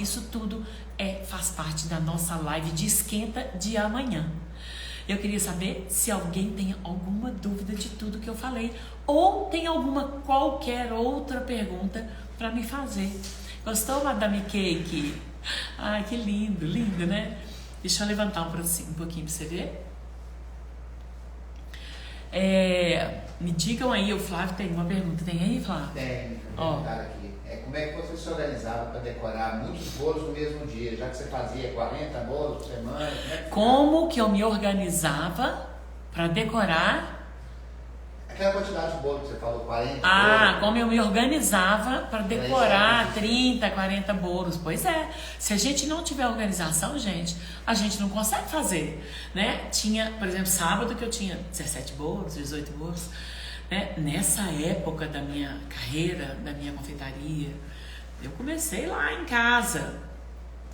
isso tudo faz parte da nossa live de esquenta de amanhã. Eu queria saber se alguém tem alguma dúvida de tudo que eu falei ou tem qualquer outra pergunta para me fazer. Gostou, Madame Cake? Ai, que lindo, lindo, né? Deixa eu levantar um pouquinho para você ver. Me digam aí, o Flávio tem uma pergunta. Tem aí, Flávio? Tem, aqui. Como é que você se organizava para decorar muitos bolos no mesmo dia? Já que você fazia 40 bolos por semana? Como que eu me organizava para decorar? Aquela quantidade de bolo que você falou, 40 bolos. Como eu me organizava para decorar 30, 40 bolos. Pois é, se a gente não tiver organização, gente, a gente não consegue fazer, né? Tinha, por exemplo, sábado que eu tinha 17 bolos, 18 bolos, né? Nessa época da minha carreira, da minha confeitaria, eu comecei lá em casa.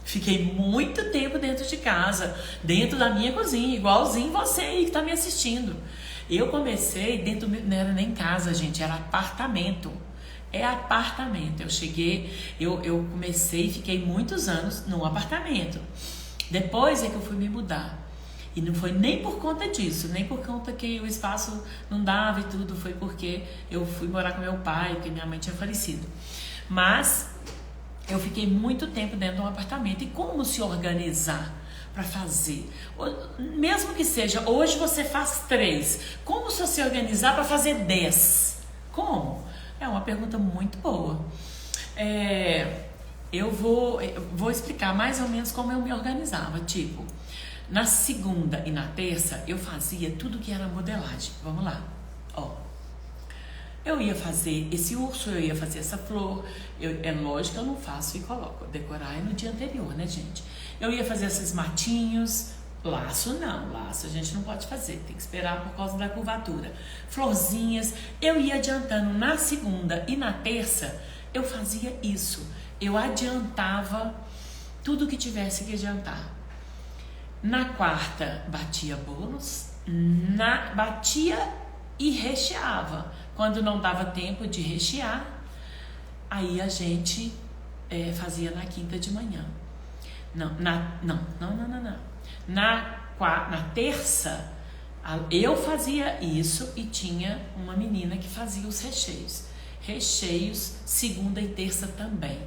Fiquei muito tempo dentro de casa, dentro da minha cozinha, igualzinho você aí que está me assistindo. Eu comecei não era nem casa, gente, era apartamento. Apartamento. Eu cheguei, eu comecei e fiquei muitos anos num apartamento. Depois é que eu fui me mudar. E não foi nem por conta disso, nem por conta que o espaço não dava e tudo, foi porque eu fui morar com meu pai, porque minha mãe tinha falecido. Mas eu fiquei muito tempo dentro de um apartamento. E como se organizar para fazer? Mesmo que seja, hoje você faz 3. Como se você organizar para fazer 10? Como? É uma pergunta muito boa. Eu vou explicar mais ou menos como eu me organizava. Tipo, na segunda e na terça eu fazia tudo que era modelagem. Vamos lá. Eu ia fazer esse urso, eu ia fazer essa flor. É lógico que eu não faço e coloco. Decorar é no dia anterior, né, gente? Eu ia fazer esses matinhos. Laço não, laço a gente não pode fazer. Tem que esperar por causa da curvatura. Florzinhas. Eu ia adiantando na segunda e na terça. Eu fazia isso. Eu adiantava tudo que tivesse que adiantar. Na quarta, batia bolos. Batia e recheava. Quando não dava tempo de rechear, aí a gente fazia na quinta de manhã. Não. Na terça, eu fazia isso e tinha uma menina que fazia os recheios. Recheios, segunda e terça também.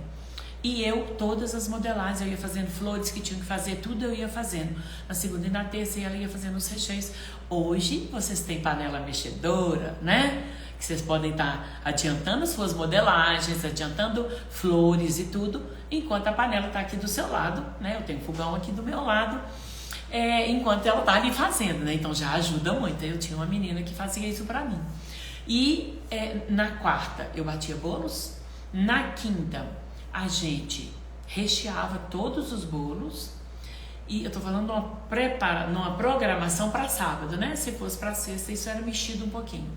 E eu, todas as modelagens, eu ia fazendo flores que tinham que fazer, tudo eu ia fazendo. Na segunda e na terça, ela ia fazendo os recheios. Hoje, vocês têm panela mexedora, né? Que vocês podem estar adiantando suas modelagens, adiantando flores e tudo, enquanto a panela está aqui do seu lado, né? Eu tenho fogão aqui do meu lado, enquanto ela está ali fazendo, né? Então já ajuda muito. Eu tinha uma menina que fazia isso para mim. E na quarta eu batia bolos, na quinta a gente recheava todos os bolos. E eu tô falando numa programação para sábado, né? Se fosse para sexta, isso era mexido um pouquinho.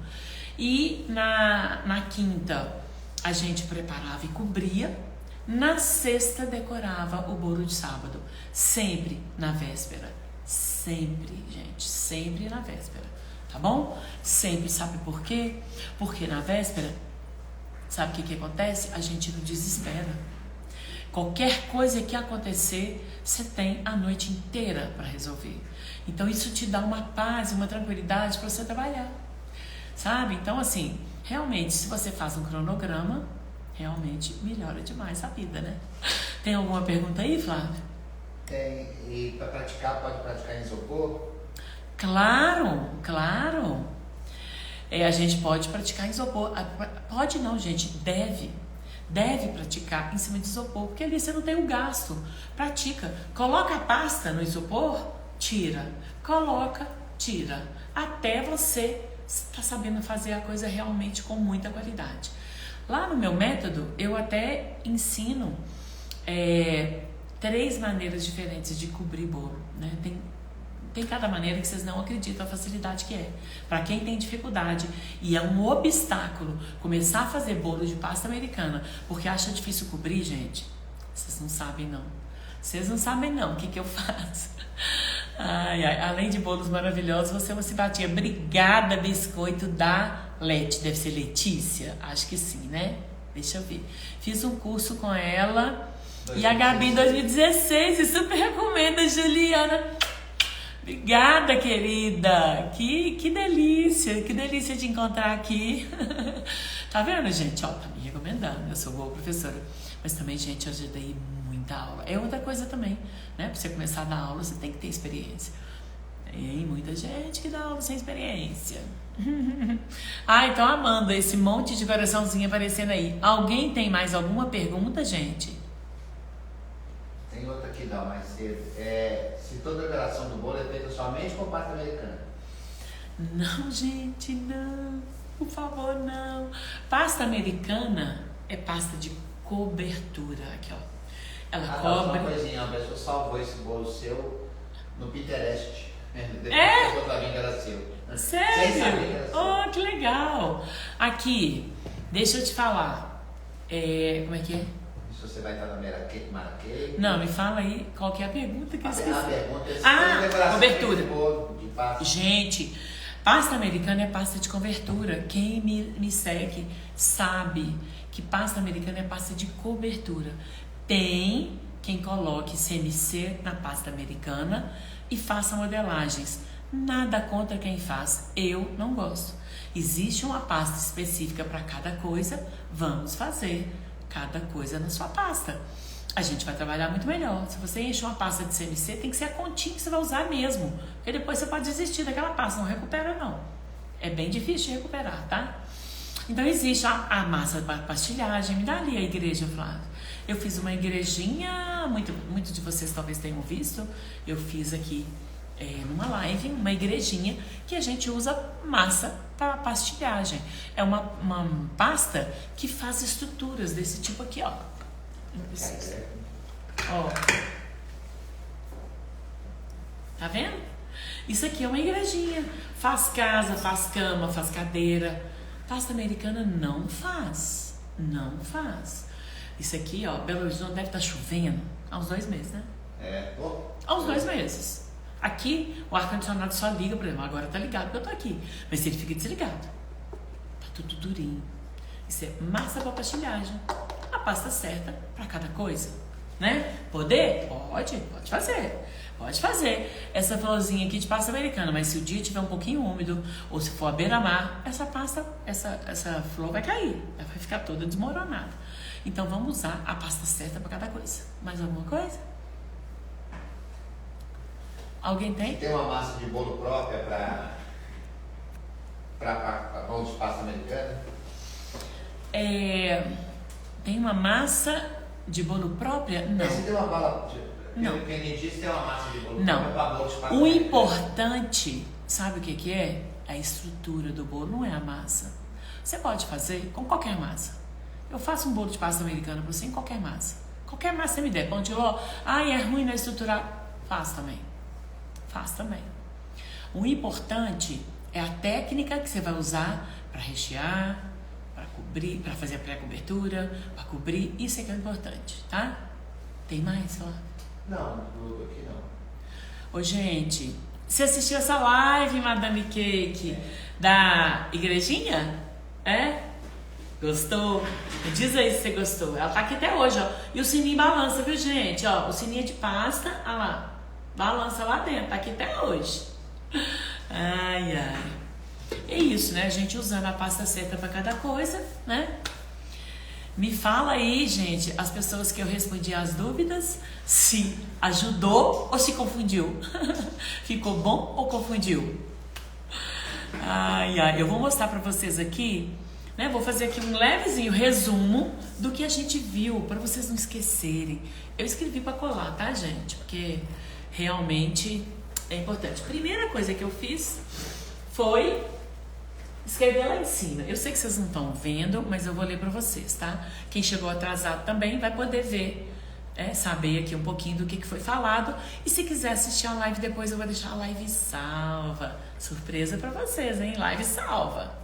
E na quinta a gente preparava e cobria. Na sexta decorava o bolo de sábado. Sempre na véspera. Sempre, gente. Sempre na véspera. Tá bom? Sempre. Sabe por quê? Porque na véspera, sabe o que acontece? A gente não desespera. Qualquer coisa que acontecer, você tem a noite inteira para resolver. Então isso te dá uma paz, uma tranquilidade para você trabalhar. Sabe? Então, assim, realmente, se você faz um cronograma, realmente melhora demais a vida, né? Tem alguma pergunta aí, Flávio? Tem. E para praticar, pode praticar em isopor? Claro, claro. A gente pode praticar em isopor. Pode não, gente, deve praticar em cima de isopor, porque ali você não tem o gasto. Pratica. Coloca a pasta no isopor, tira. Coloca, tira. Até você está sabendo fazer a coisa realmente com muita qualidade. Lá no meu método, eu até ensino 3 maneiras diferentes de cobrir bolo, né? Tem Tem cada maneira que vocês não acreditam a facilidade que é. Para quem tem dificuldade e é um obstáculo começar a fazer bolo de pasta americana porque acha difícil cobrir, gente, vocês não sabem não. Vocês não sabem não o que eu faço. Ai, ai, além de bolos maravilhosos, você é uma simpatia. Obrigada, biscoito da Leti. Deve ser Letícia? Acho que sim, né? Deixa eu ver. Fiz um curso com ela e a Gabi em 2016 e super recomendo, Juliana. Obrigada, querida. Que delícia de encontrar aqui. Tá vendo, gente? Ó, tá me recomendando. Eu sou boa professora. Mas também, gente, eu já dei muita aula. É outra coisa também, né? Pra você começar a dar aula, você tem que ter experiência. Tem muita gente que dá aula sem experiência. Então, Amanda, esse monte de coraçãozinho aparecendo aí. Alguém tem mais alguma pergunta, gente? Tem outra aqui, não, mais cedo. Se toda a operação do bolo é feita somente com pasta americana? Não, gente, não. Por favor, não. Pasta americana é pasta de cobertura. Aqui, ó. Ela cobre. Uma coisinha, a pessoa salvou esse bolo seu no Pinterest. É? Que era seu. Sério? Oh, que legal. Aqui, deixa eu te falar. Como é que é? Se você vai estar na Maraquê. Não, me fala aí qual que é a pergunta que eu esqueci. A pergunta é cobertura. De pasta. Gente, pasta americana é pasta de cobertura. Quem me segue sabe que pasta americana é pasta de cobertura. Tem quem coloque CMC na pasta americana e faça modelagens. Nada contra quem faz, eu não gosto. Existe uma pasta específica para cada coisa, vamos fazer cada coisa na sua pasta. A gente vai trabalhar muito melhor. Se você enche uma pasta de CMC, tem que ser a continha que você vai usar mesmo, porque depois você pode desistir daquela pasta, não recupera não. É bem difícil de recuperar, tá? Então existe a massa para pastilhagem. Me dá ali a igreja, Flávio. Eu fiz uma igrejinha, muitos de vocês talvez tenham visto, eu fiz aqui numa live, uma igrejinha que a gente usa massa para pastilhagem. É uma pasta que faz estruturas desse tipo aqui, ó. Não precisa. Ó. Tá vendo? Isso aqui é uma igrejinha. Faz casa, faz cama, faz cadeira. Pasta americana não faz. Não faz. Isso aqui, ó, Belo Horizonte deve estar chovendo há uns 2 meses, né? Há uns 2 meses. Aqui, o ar-condicionado só liga, por exemplo, agora tá ligado porque eu tô aqui. Mas ele fica desligado. Tá tudo durinho. Isso é massa para pastilhagem. A pasta certa para cada coisa, né? Poder? Pode fazer. Pode fazer essa florzinha aqui de pasta americana, mas se o dia tiver um pouquinho úmido ou se for à beira-mar, essa pasta, essa flor vai cair, ela vai ficar toda desmoronada. Então vamos usar a pasta certa para cada coisa. Mais alguma coisa? Alguém tem? Tem uma massa de bolo própria para bolo de pasta americana? Tem uma massa de bolo própria? Não. Você tem uma bala... Não. Pelo que ele disse, tem uma massa de bolo não. própria para bolo de pasta O americana. importante, sabe o que é? A estrutura do bolo, não é a massa. Você pode fazer com qualquer massa. Eu faço um bolo de pasta americana para você em qualquer massa. Qualquer massa você me der. Pão de ló, é ruim na estruturar. Faz também. O importante é a técnica que você vai usar para rechear, para cobrir, para fazer a pré-cobertura, para cobrir. Isso é que é importante, tá? Tem mais, ó? Não, aqui não. Ô, gente, você assistiu essa live, Madame Cake, da igrejinha? Gostou? Diz aí se você gostou. Ela tá aqui até hoje, ó. E o sininho balança, viu, gente? Ó, o sininho de pasta, olha lá. Balança lá dentro, tá aqui até hoje. Ai. É isso, né? A gente usando a pasta certa para cada coisa, né? Me fala aí, gente, as pessoas que eu respondi as dúvidas, se ajudou ou se confundiu. Ficou bom ou confundiu? Eu vou mostrar para vocês aqui, né? Vou fazer aqui um levezinho resumo do que a gente viu, para vocês não esquecerem. Eu escrevi para colar, tá, gente? Porque realmente é importante. Primeira coisa que eu fiz foi escrever lá em cima. Eu sei que vocês não estão vendo, mas eu vou ler para vocês, tá? Quem chegou atrasado também vai poder ver saber aqui um pouquinho do que foi falado. E se quiser assistir a live depois, eu vou deixar a live salva. Surpresa pra vocês, hein? Live salva.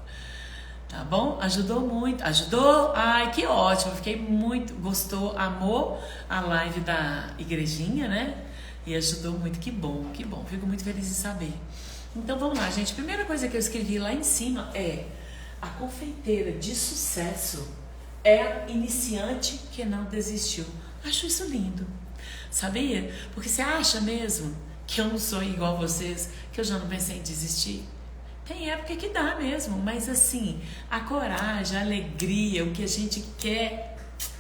Tá bom? Ajudou muito. Ajudou? Ai, que ótimo. Fiquei muito... Gostou, amou a live da igrejinha, né? E ajudou muito. Que bom, que bom. Fico muito feliz em saber. Então, vamos lá, gente. Primeira coisa que eu escrevi lá em cima é: a confeiteira de sucesso é a iniciante que não desistiu. Acho isso lindo, sabia? Porque você acha mesmo que eu não sou igual a vocês, que eu já não pensei em desistir? Tem época que dá mesmo, mas assim, a coragem, a alegria, o que a gente quer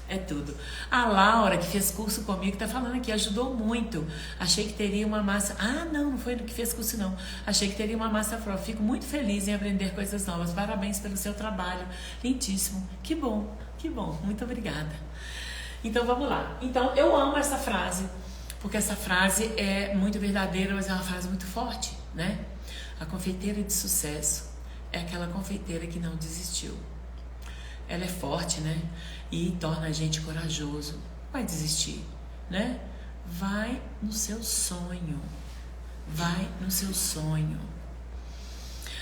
é tudo. A Laura, que fez curso comigo, tá falando aqui, ajudou muito. Achei que teria uma massa... não foi do que fez curso não. Achei que teria uma massa própria. Fico muito feliz em aprender coisas novas. Parabéns pelo seu trabalho. Lindíssimo. Que bom, que bom. Muito obrigada. Então vamos lá. Então eu amo essa frase, porque essa frase é muito verdadeira, mas é uma frase muito forte, né? A confeiteira de sucesso é aquela confeiteira que não desistiu. Ela é forte, né? E torna a gente corajoso. Vai desistir, né? Vai no seu sonho. Vai no seu sonho.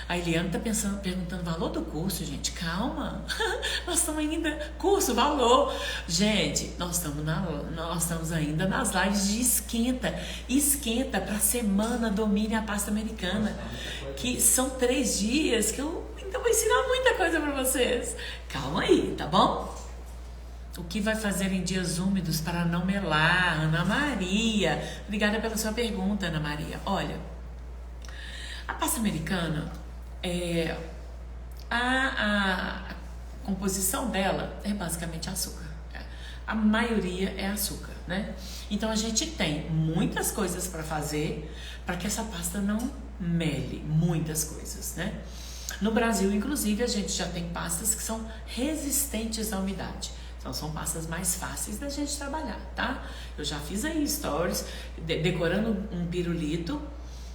A Eliana tá perguntando o valor do curso, gente. Calma. Nós estamos ainda... Curso, valor. Gente, nós estamos ainda nas lives de esquenta. Esquenta para a semana Domine a Pasta Americana. Que são 3 dias que eu ainda vou ensinar muita coisa para vocês. Calma aí, tá bom? O que vai fazer em dias úmidos para não melar? Ana Maria. Obrigada pela sua pergunta, Ana Maria. Olha, a pasta americana... A composição dela é basicamente açúcar. A maioria é açúcar, né? Então a gente tem muitas coisas para fazer para que essa pasta não mele, muitas coisas, né? No Brasil, inclusive, a gente já tem pastas que são resistentes à umidade. Então são pastas mais fáceis da gente trabalhar, tá? Eu já fiz aí stories decorando um pirulito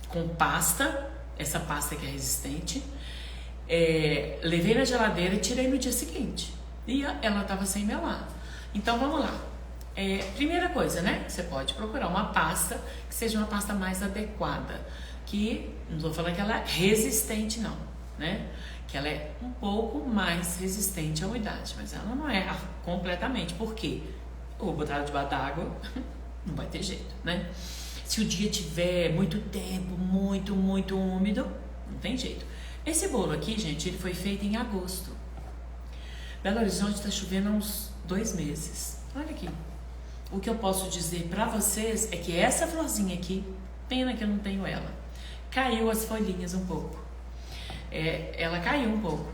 com pasta. Essa pasta que é resistente, levei na geladeira e tirei no dia seguinte. E ela estava sem melar. Então vamos lá. Primeira coisa, né? Você pode procurar uma pasta que seja uma pasta mais adequada. Que, não estou falando que ela é resistente não, né? Que ela é um pouco mais resistente à umidade, mas ela não é completamente. Por quê? Eu vou botar ela debaixo d'água, não vai ter jeito, né? Se o dia tiver muito tempo, muito úmido, não tem jeito. Esse bolo aqui, gente, ele foi feito em agosto. Belo Horizonte está chovendo há uns 2 meses. Olha aqui. O que eu posso dizer para vocês é que essa florzinha aqui, pena que eu não tenho ela, caiu as folhinhas um pouco. Ela caiu um pouco.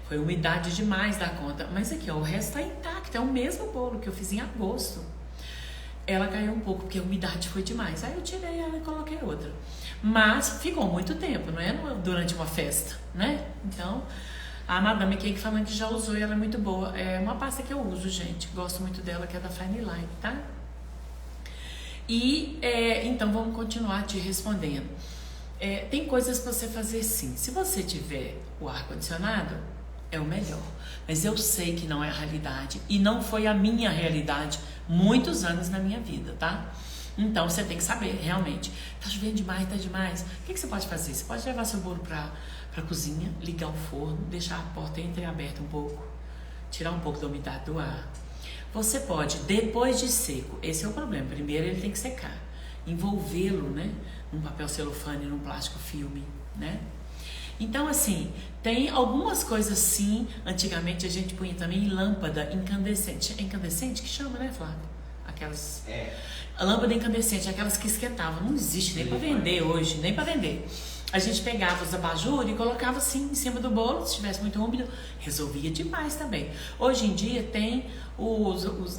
Foi umidade demais da conta. Mas aqui, ó, o resto está intacto. É o mesmo bolo que eu fiz em agosto. Ela caiu um pouco porque a umidade foi demais. Aí eu tirei ela e coloquei outra. Mas ficou muito tempo, não é durante uma festa, né? Então, a Madame Cake falando que já usou e ela é muito boa. É uma pasta que eu uso, gente. Gosto muito dela, que é da Fine Line, tá? E, então, vamos continuar te respondendo. Tem coisas para você fazer sim. Se você tiver o ar-condicionado, é o melhor. Mas eu sei que não é a realidade. E não foi a minha realidade muitos anos na minha vida, tá? Então você tem que saber, realmente. Tá chovendo demais, tá demais. O que você pode fazer? Você pode levar seu bolo pra cozinha, ligar o forno, deixar a porta entreaberta um pouco, tirar um pouco da umidade do ar. Você pode, depois de seco, esse é o problema. Primeiro ele tem que secar. Envolvê-lo, né? Num papel celofane, num plástico filme, né? Então, assim, tem algumas coisas sim. Antigamente a gente punha também lâmpada incandescente. É incandescente que chama, né, Flávio? Aquelas... A lâmpada incandescente, aquelas que esquentavam. Não existe nem para vender hoje, nem para vender. A gente pegava os abajures e colocava assim em cima do bolo. Se estivesse muito úmido, resolvia demais também. Hoje em dia tem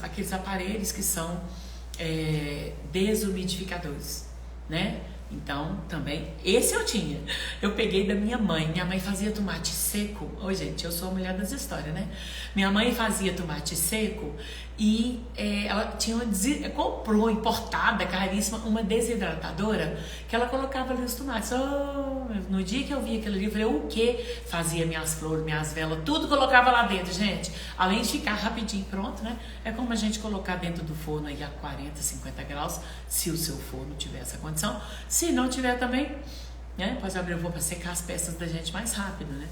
aqueles aparelhos que são desumidificadores, né? Então, também, esse eu tinha. Eu peguei da minha mãe. Minha mãe fazia tomate seco. Ô, gente, eu sou a mulher das histórias, né? Minha mãe fazia tomate seco E ela comprou, importada, caríssima, uma desidratadora que ela colocava ali os tomates. No dia que eu vi aquilo ali, eu falei, o quê? Fazia minhas flores, minhas velas, tudo colocava lá dentro, gente. Além de ficar rapidinho pronto, né? É como a gente colocar dentro do forno aí a 40, 50 graus, se o seu forno tiver essa condição. Se não tiver também, né? Pode abrir o fogo para secar as peças da gente mais rápido, né?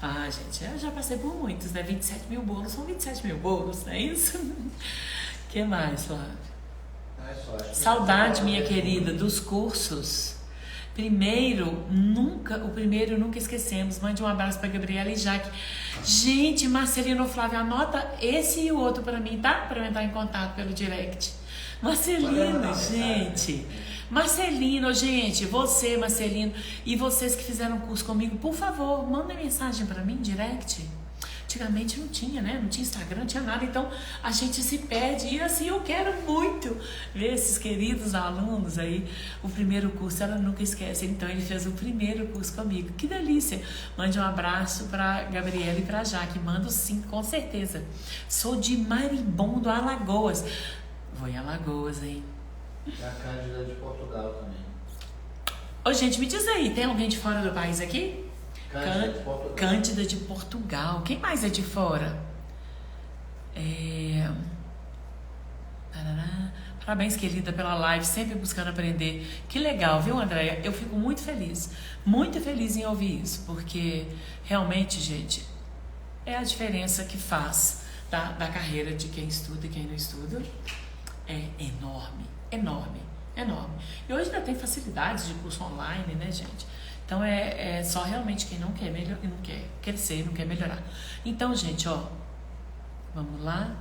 Ah, gente, eu já passei por muitos, né? 27 mil bolos, são 27 mil bolos, não é isso? O que mais, Flávio? Saudade, minha querida, dos cursos. O primeiro nunca esquecemos. Mande um abraço para Gabriela e Jaque. Gente, Marcelino, Flávio, anota esse e o outro para mim, tá? Para eu entrar em contato pelo direct. Marcelino, gente. Marcelino, gente, você, Marcelino, e vocês que fizeram curso comigo, por favor, mandem mensagem para mim, direct. Antigamente não tinha, né? Não tinha Instagram, não tinha nada, então a gente se perde. E assim, eu quero muito ver esses queridos alunos aí. O primeiro curso, ela nunca esquece. Então, ele fez o primeiro curso comigo. Que delícia! Mande um abraço para Gabriela e para Jaque. Mando sim, com certeza. Sou de Maribondo, Alagoas. Vou em Alagoas, hein? E a Cândida de Portugal também. Ô, gente, me diz aí, tem alguém de fora do país aqui? Cândida de Portugal. Cândida de Portugal. Quem mais é de fora? Parabéns, querida, pela live, sempre buscando aprender. Que legal, viu, Andréia? Eu fico muito feliz em ouvir isso, porque realmente, gente, é a diferença que faz da carreira de quem estuda e quem não estuda. É enorme. E hoje ainda tem facilidades de curso online, né, gente? Então é só realmente quem não quer não quer crescer, não quer melhorar. Então, gente, ó, vamos lá.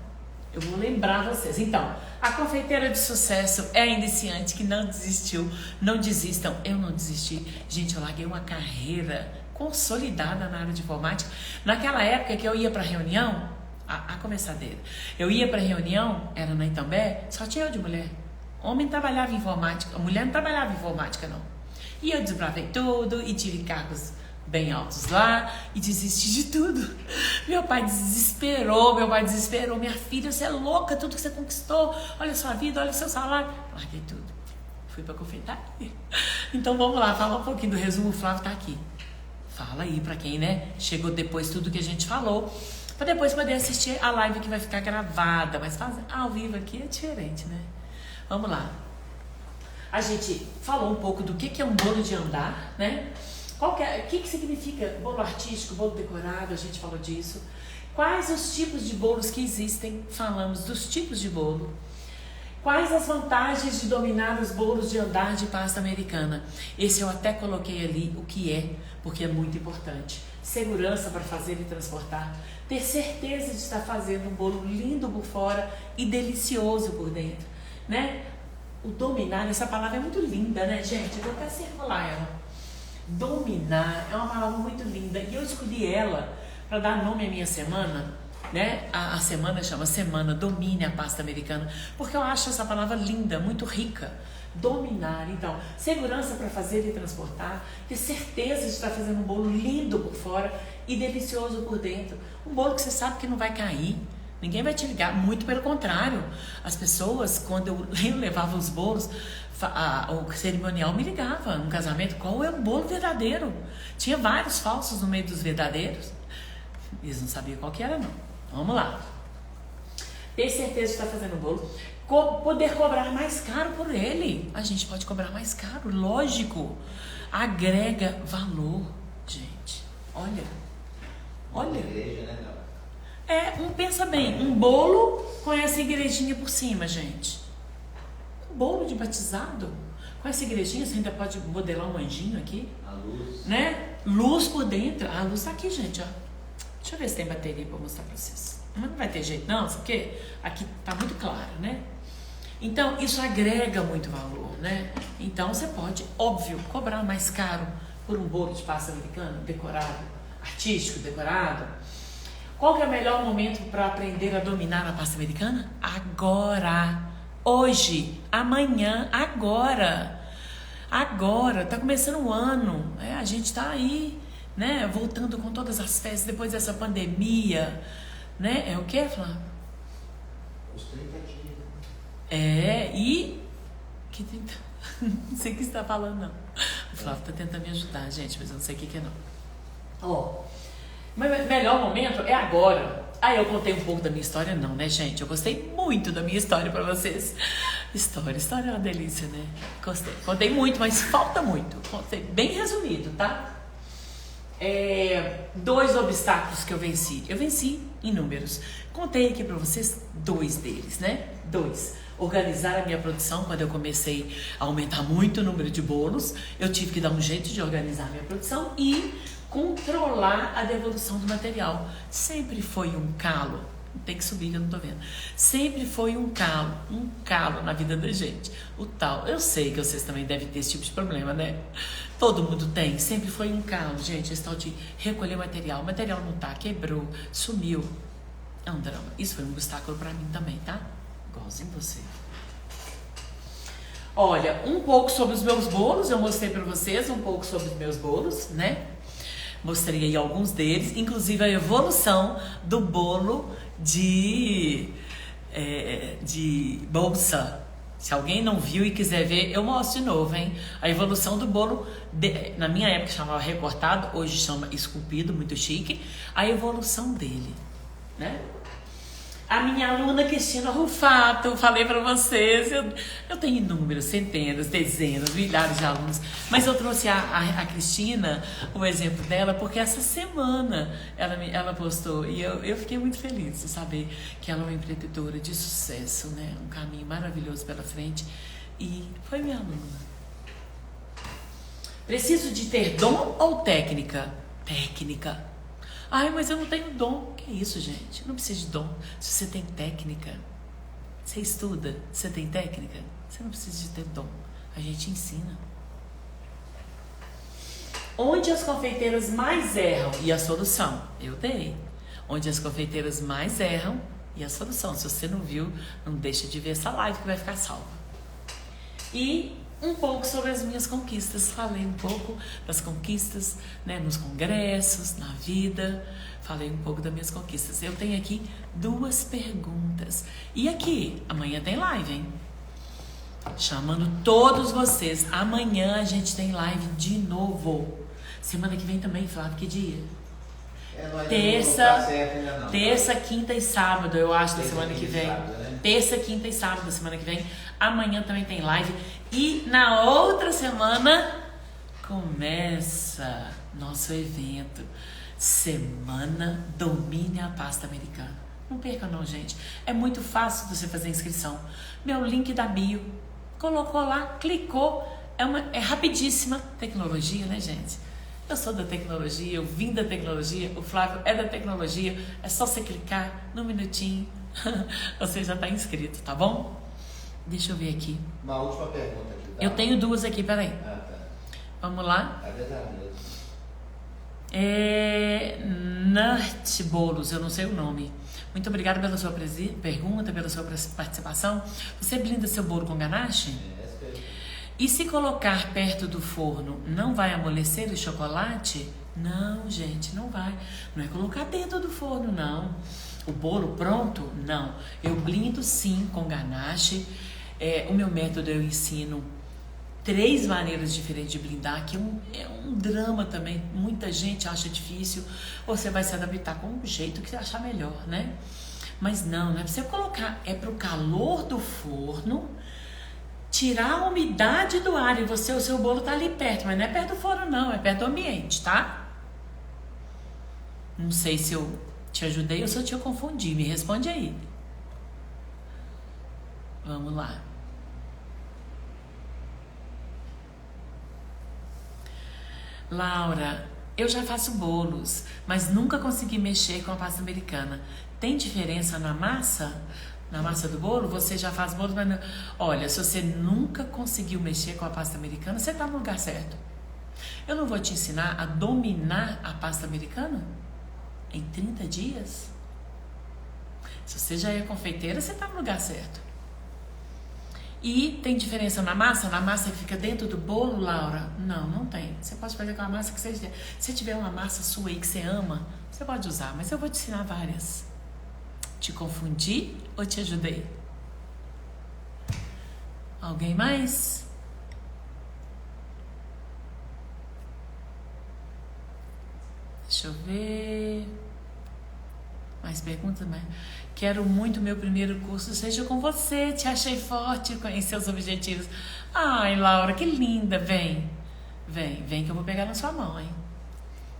Eu vou lembrar vocês. Então, a confeiteira de sucesso é a iniciante que não desistiu. Não desistam. Eu não desisti. Gente, eu larguei uma carreira consolidada na área de informática. Naquela época que eu ia para reunião, a começadeira, eu ia para reunião, era na Itambé, só tinha eu de mulher. Homem trabalhava em informática, mulher não trabalhava em informática, não. E eu desbravei tudo e tive cargos bem altos lá e desisti de tudo. Meu pai desesperou, minha filha, você é louca, tudo que você conquistou, olha a sua vida, olha o seu salário. Larguei tudo, fui pra confeitaria. Então vamos lá, falar um pouquinho do resumo. O Flávio tá aqui. Fala aí pra quem, né, chegou depois tudo que a gente falou, pra depois poder assistir a live que vai ficar gravada, mas fazer ao vivo aqui é diferente, né? Vamos lá. A gente falou um pouco do que é um bolo de andar, né? O que significa bolo artístico, bolo decorado, a gente falou disso. Quais os tipos de bolos que existem? Falamos dos tipos de bolo. Quais as vantagens de dominar os bolos de andar de pasta americana? Esse eu até coloquei ali o que é, porque é muito importante. Segurança para fazer e transportar. Ter certeza de estar fazendo um bolo lindo por fora e delicioso por dentro, né? O dominar, essa palavra é muito linda, né, gente? Eu vou até circular ela. Dominar é uma palavra muito linda e eu escolhi ela para dar nome à minha semana, né? A semana chama Semana Domine a Pasta Americana, porque eu acho essa palavra linda, muito rica. Dominar, então, segurança para fazer e transportar, ter certeza de estar fazendo um bolo lindo por fora e delicioso por dentro. Um bolo que você sabe que não vai cair. Ninguém vai te ligar, muito pelo contrário. As pessoas, quando eu levava os bolos, o cerimonial me ligava no casamento, qual é o bolo verdadeiro? Tinha vários falsos no meio dos verdadeiros. Eles não sabiam qual que era, não. Vamos lá. Ter certeza de estar fazendo o bolo. Poder cobrar mais caro por ele. A gente pode cobrar mais caro, lógico. Agrega valor, gente. Olha. Igreja, né, não? Pensa bem, um bolo com essa igrejinha por cima, gente. Um bolo de batizado com essa igrejinha, você ainda pode modelar um anjinho aqui. A luz. Né? Luz por dentro. A luz tá aqui, gente, ó. Deixa eu ver se tem bateria pra mostrar pra vocês. Mas não vai ter jeito, não, sabe o quê? Aqui tá muito claro, né? Então, isso agrega muito valor, né? Então, você pode, óbvio, cobrar mais caro por um bolo de pasta americana decorado, artístico, decorado. Qual que é o melhor momento para aprender a dominar a pasta americana? Agora, hoje, amanhã, agora. Tá começando o ano, a gente tá aí, né? Voltando com todas as festas depois dessa pandemia, né? É o que, Flávio? Os 30 dias. E... Que tenta... Não sei o que você está falando, não. O Flávio está tentando me ajudar, gente, mas eu não sei o que é, não. Mas melhor momento é agora. Eu contei um pouco da minha história, não, né, gente? Eu gostei muito da minha história pra vocês. História é uma delícia, né? Gostei. Contei muito, mas falta muito. Contei bem resumido, tá? 2 obstáculos que eu venci. Eu venci inúmeros. Contei aqui pra vocês 2 deles, né? 2. Organizar a minha produção. Quando eu comecei a aumentar muito o número de bolos, eu tive que dar um jeito de organizar a minha produção e controlar a devolução do material. Sempre foi um calo. Tem que subir que eu não tô vendo. Sempre foi um calo na vida da gente. O tal. Eu sei que vocês também devem ter esse tipo de problema, né? Todo mundo tem. Sempre foi um calo, gente. Esse tal de recolher material. O material não tá, quebrou, sumiu. É um drama. Isso foi um obstáculo pra mim também, tá? Igualzinho você. Olha, um pouco sobre os meus bolos. Eu mostrei pra vocês um pouco sobre os meus bolos, né? Mostrei aí alguns deles, inclusive a evolução do bolo de bolsa. Se alguém não viu e quiser ver, eu mostro de novo, hein? A evolução do bolo, na minha época chamava recortado, hoje chama esculpido, muito chique. A evolução dele, né? A minha aluna Cristina Rufato, falei pra vocês, eu tenho inúmeros, centenas, dezenas, milhares de alunos, mas eu trouxe a Cristina, o exemplo dela, porque essa semana ela postou e eu fiquei muito feliz de saber que ela é uma empreendedora de sucesso, né? Um caminho maravilhoso pela frente, e foi minha aluna. Preciso de ter dom ou técnica? Técnica. Mas eu não tenho dom. Que isso, gente? Eu não preciso de dom. Se você tem técnica, você estuda, você tem técnica, você não precisa de ter dom. A gente ensina. Onde as confeiteiras mais erram e a solução? Eu dei. Onde as confeiteiras mais erram e a solução. Se você não viu, não deixa de ver essa live que vai ficar salva. E um pouco sobre as minhas conquistas. Falei um pouco das conquistas, né, nos congressos, na vida. Falei um pouco das minhas conquistas. Eu tenho aqui 2 perguntas. E aqui, amanhã tem live, hein? Chamando todos vocês. Amanhã a gente tem live de novo. Semana que vem também, Flávio, que dia? Terça, quinta e sábado, eu acho, da semana que vem. Terça, quinta e sábado da semana que vem. Amanhã também tem live. E na outra semana começa nosso evento. Semana Domine a Pasta Americana. Não perca não, gente. É muito fácil você fazer a inscrição. Meu link da bio. Colocou lá, clicou. É rapidíssima. Tecnologia, né, gente? Eu sou da tecnologia, eu vim da tecnologia, o Flávio é da tecnologia. É só você clicar num minutinho. Você já está inscrito, tá bom? Deixa eu ver aqui. Uma última pergunta aqui. Tá? Eu tenho 2 aqui, peraí. Tá. Vamos lá? É verdade mesmo. Nurt Bolos, eu não sei o nome. Muito obrigada pela sua pergunta, pela sua participação. Você blinda seu bolo com ganache? E se colocar perto do forno, não vai amolecer o chocolate? Não, gente, não vai. Não é colocar dentro do forno, não. O bolo pronto? Não. Eu blindo sim com ganache. O meu método eu ensino 3 maneiras diferentes de blindar, que é um drama também. Muita gente acha difícil. Você vai se adaptar com o jeito que você achar melhor, né? Mas não é pra você colocar. É pro calor do forno tirar a umidade do ar. E o seu bolo tá ali perto. Mas não é perto do forno, não. É perto do ambiente, tá? Não sei se eu te ajudei ou se eu te confundi. Me responde aí. Vamos lá. Laura, eu já faço bolos, mas nunca consegui mexer com a pasta americana. Tem diferença na massa? Na massa do bolo? Você já faz bolos, mas não... Olha, se você nunca conseguiu mexer com a pasta americana, você está no lugar certo. Eu não vou te ensinar a dominar a pasta americana em 30 dias? Se você já é confeiteira, você está no lugar certo. E tem diferença na massa? Na massa que fica dentro do bolo, Laura? Não, não tem. Você pode fazer com a massa que você quiser. Se tiver uma massa sua aí que você ama, você pode usar, mas eu vou te ensinar várias. Te confundi ou te ajudei? Alguém mais? Deixa eu ver. Mais perguntas? Quero muito meu primeiro curso seja com você. Te achei forte, conhecer os objetivos. Ai, Laura, que linda. Vem que eu vou pegar na sua mão, hein?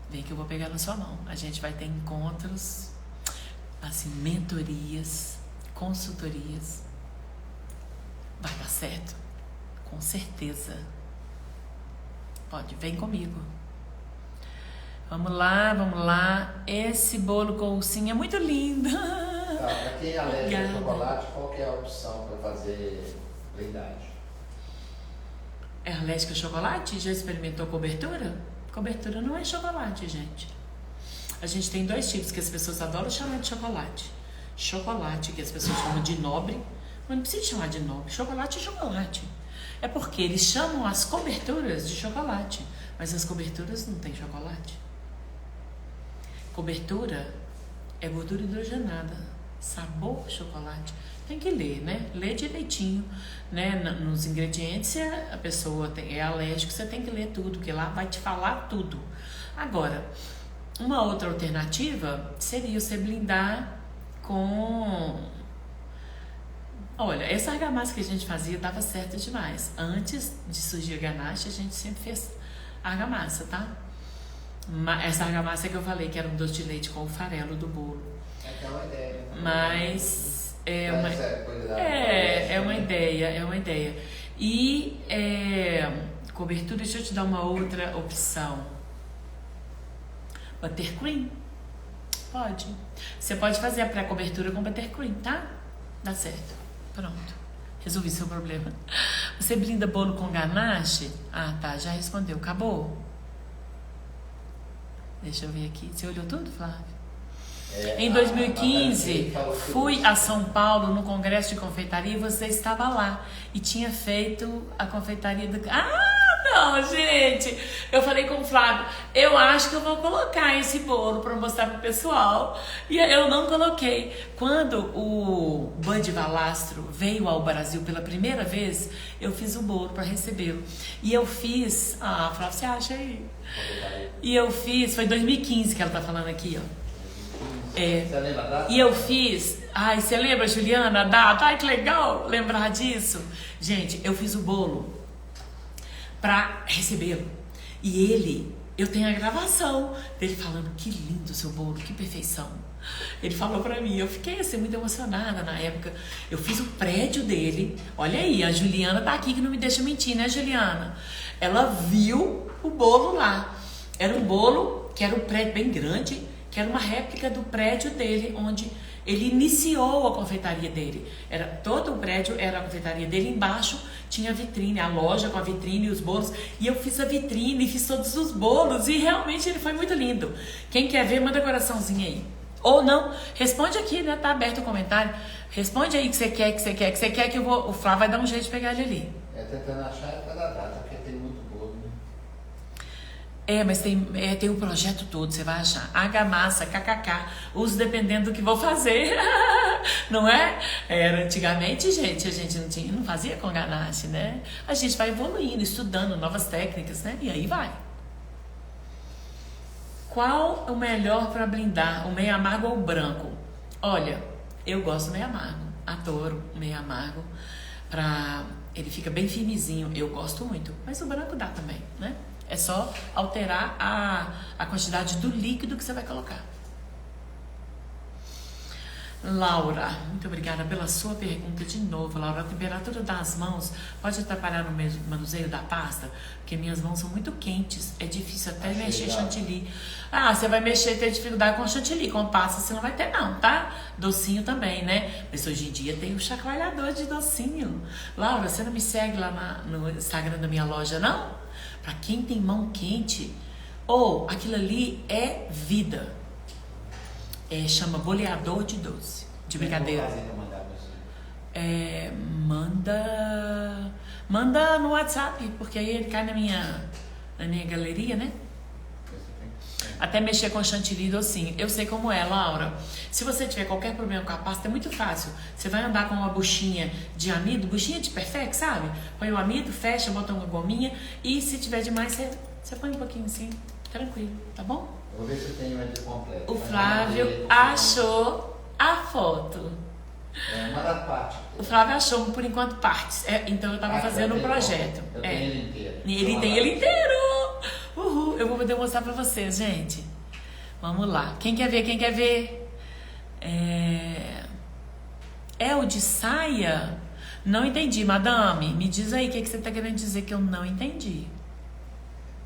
Vem que eu vou pegar na sua mão. A gente vai ter encontros, assim, mentorias, consultorias. Vai dar certo, com certeza. Pode, vem comigo. Vamos lá. Esse bolo com ursinho é muito lindo. Tá, para quem é alérgico a chocolate, qual que é a opção para fazer blindagem? É alérgico a chocolate? Já experimentou cobertura? Cobertura não é chocolate, gente. A gente tem 2 tipos que as pessoas adoram chamar de chocolate. Chocolate, que as pessoas chamam de nobre, mas não precisa chamar de nobre. Chocolate é chocolate. É porque eles chamam as coberturas de chocolate, mas as coberturas não têm chocolate. Cobertura é gordura hidrogenada, sabor chocolate. Tem que ler, né? Ler direitinho, né? Nos ingredientes, se a pessoa é alérgica, você tem que ler tudo, porque lá vai te falar tudo. Agora, uma outra alternativa seria você blindar com... Olha, essa argamassa que a gente fazia dava certo demais. Antes de surgir a ganache, a gente sempre fez argamassa, tá? Essa argamassa que eu falei, que era um doce de leite com o farelo do bolo. É uma ideia. Mas é uma ideia. E cobertura, deixa eu te dar uma outra opção. Buttercream? Pode. Você pode fazer a pré-cobertura com buttercream, tá? Dá certo. Pronto. Resolvi seu problema. Você blinda bolo com ganache? Ah, tá. Já respondeu. Acabou? Deixa eu ver aqui. Você olhou tudo, Flávio? Em 2015, fui a São Paulo no congresso de confeitaria e você estava lá. E tinha feito a confeitaria do... Não, gente, eu falei com o Flávio, eu acho que eu vou colocar esse bolo para mostrar pro pessoal, e eu não coloquei. Quando o Bud Valastro veio ao Brasil pela primeira vez, eu fiz o bolo para recebê-lo, e eu fiz, Flávio, você acha aí? E eu fiz, foi 2015 que ela tá falando aqui, ó. Você lembra a data? E eu fiz, você lembra, Juliana, a data? Ai, que legal lembrar disso. Gente, eu fiz o bolo para recebê-lo. E eu tenho a gravação dele falando, que lindo o seu bolo, que perfeição. Ele falou para mim, eu fiquei assim muito emocionada na época. Eu fiz o prédio dele. Olha aí, a Juliana tá aqui que não me deixa mentir, né, Juliana? Ela viu o bolo lá. Era um bolo que era um prédio bem grande, que era uma réplica do prédio dele, onde ele iniciou a confeitaria dele. Todo o prédio era a confeitaria dele, embaixo tinha a vitrine, a loja com a vitrine e os bolos. E eu fiz a vitrine, fiz todos os bolos e realmente ele foi muito lindo. Quem quer ver, manda coraçãozinho aí. Ou não, responde aqui, né? Tá aberto o comentário. Responde aí que você quer, que o Flávio vai dar um jeito de pegar ele ali. Tentando achar cada data, porque tem muito bolo, né? Mas tem o projeto todo, você vai achar. Argamassa, kkk, uso dependendo do que vou fazer. Não é? Antigamente, gente, a gente não fazia com ganache, né? A gente vai evoluindo, estudando novas técnicas, né? E aí vai. Qual o melhor para blindar? O meio amargo ou o branco? Olha, eu gosto do meio amargo. Adoro o meio amargo. Ele fica bem firmezinho. Eu gosto muito. Mas o branco dá também, né? É só alterar a quantidade do líquido que você vai colocar. Laura, muito obrigada pela sua pergunta de novo. Laura, a temperatura das mãos pode atrapalhar no manuseio da pasta? Porque minhas mãos são muito quentes, é difícil até mexer chantilly. Você vai mexer, ter dificuldade com chantilly, com pasta você não vai ter não, tá? Docinho também, né? Mas hoje em dia tem o chacoalhador de docinho. Laura, você não me segue lá no Instagram da minha loja, não? Pra quem tem mão quente, aquilo ali é vida. Chama boleador de doce, de brincadeira. Manda no WhatsApp, porque aí ele cai na minha galeria, né? até mexer com chantilly docinho. Eu sei como é, Laura. Se você tiver qualquer problema com a pasta, é muito fácil. Você vai andar com uma buchinha de amido, buchinha de perfect, sabe? Põe o amido, fecha, bota uma gominha e se tiver demais, você põe um pouquinho assim, tranquilo, tá bom? Eu vou ver se eu tenho ele completo. O Flávio achou a foto. Uma da parte. O Flávio achou, por enquanto, partes. Então eu tava fazendo um projeto. Eu tenho ele inteiro. Ele tem ele inteiro. Uhul. Eu vou poder mostrar pra vocês, gente. Vamos lá. Quem quer ver? Quem quer ver? É o de saia? Não entendi, madame. Me diz aí o que você tá querendo dizer que eu não entendi.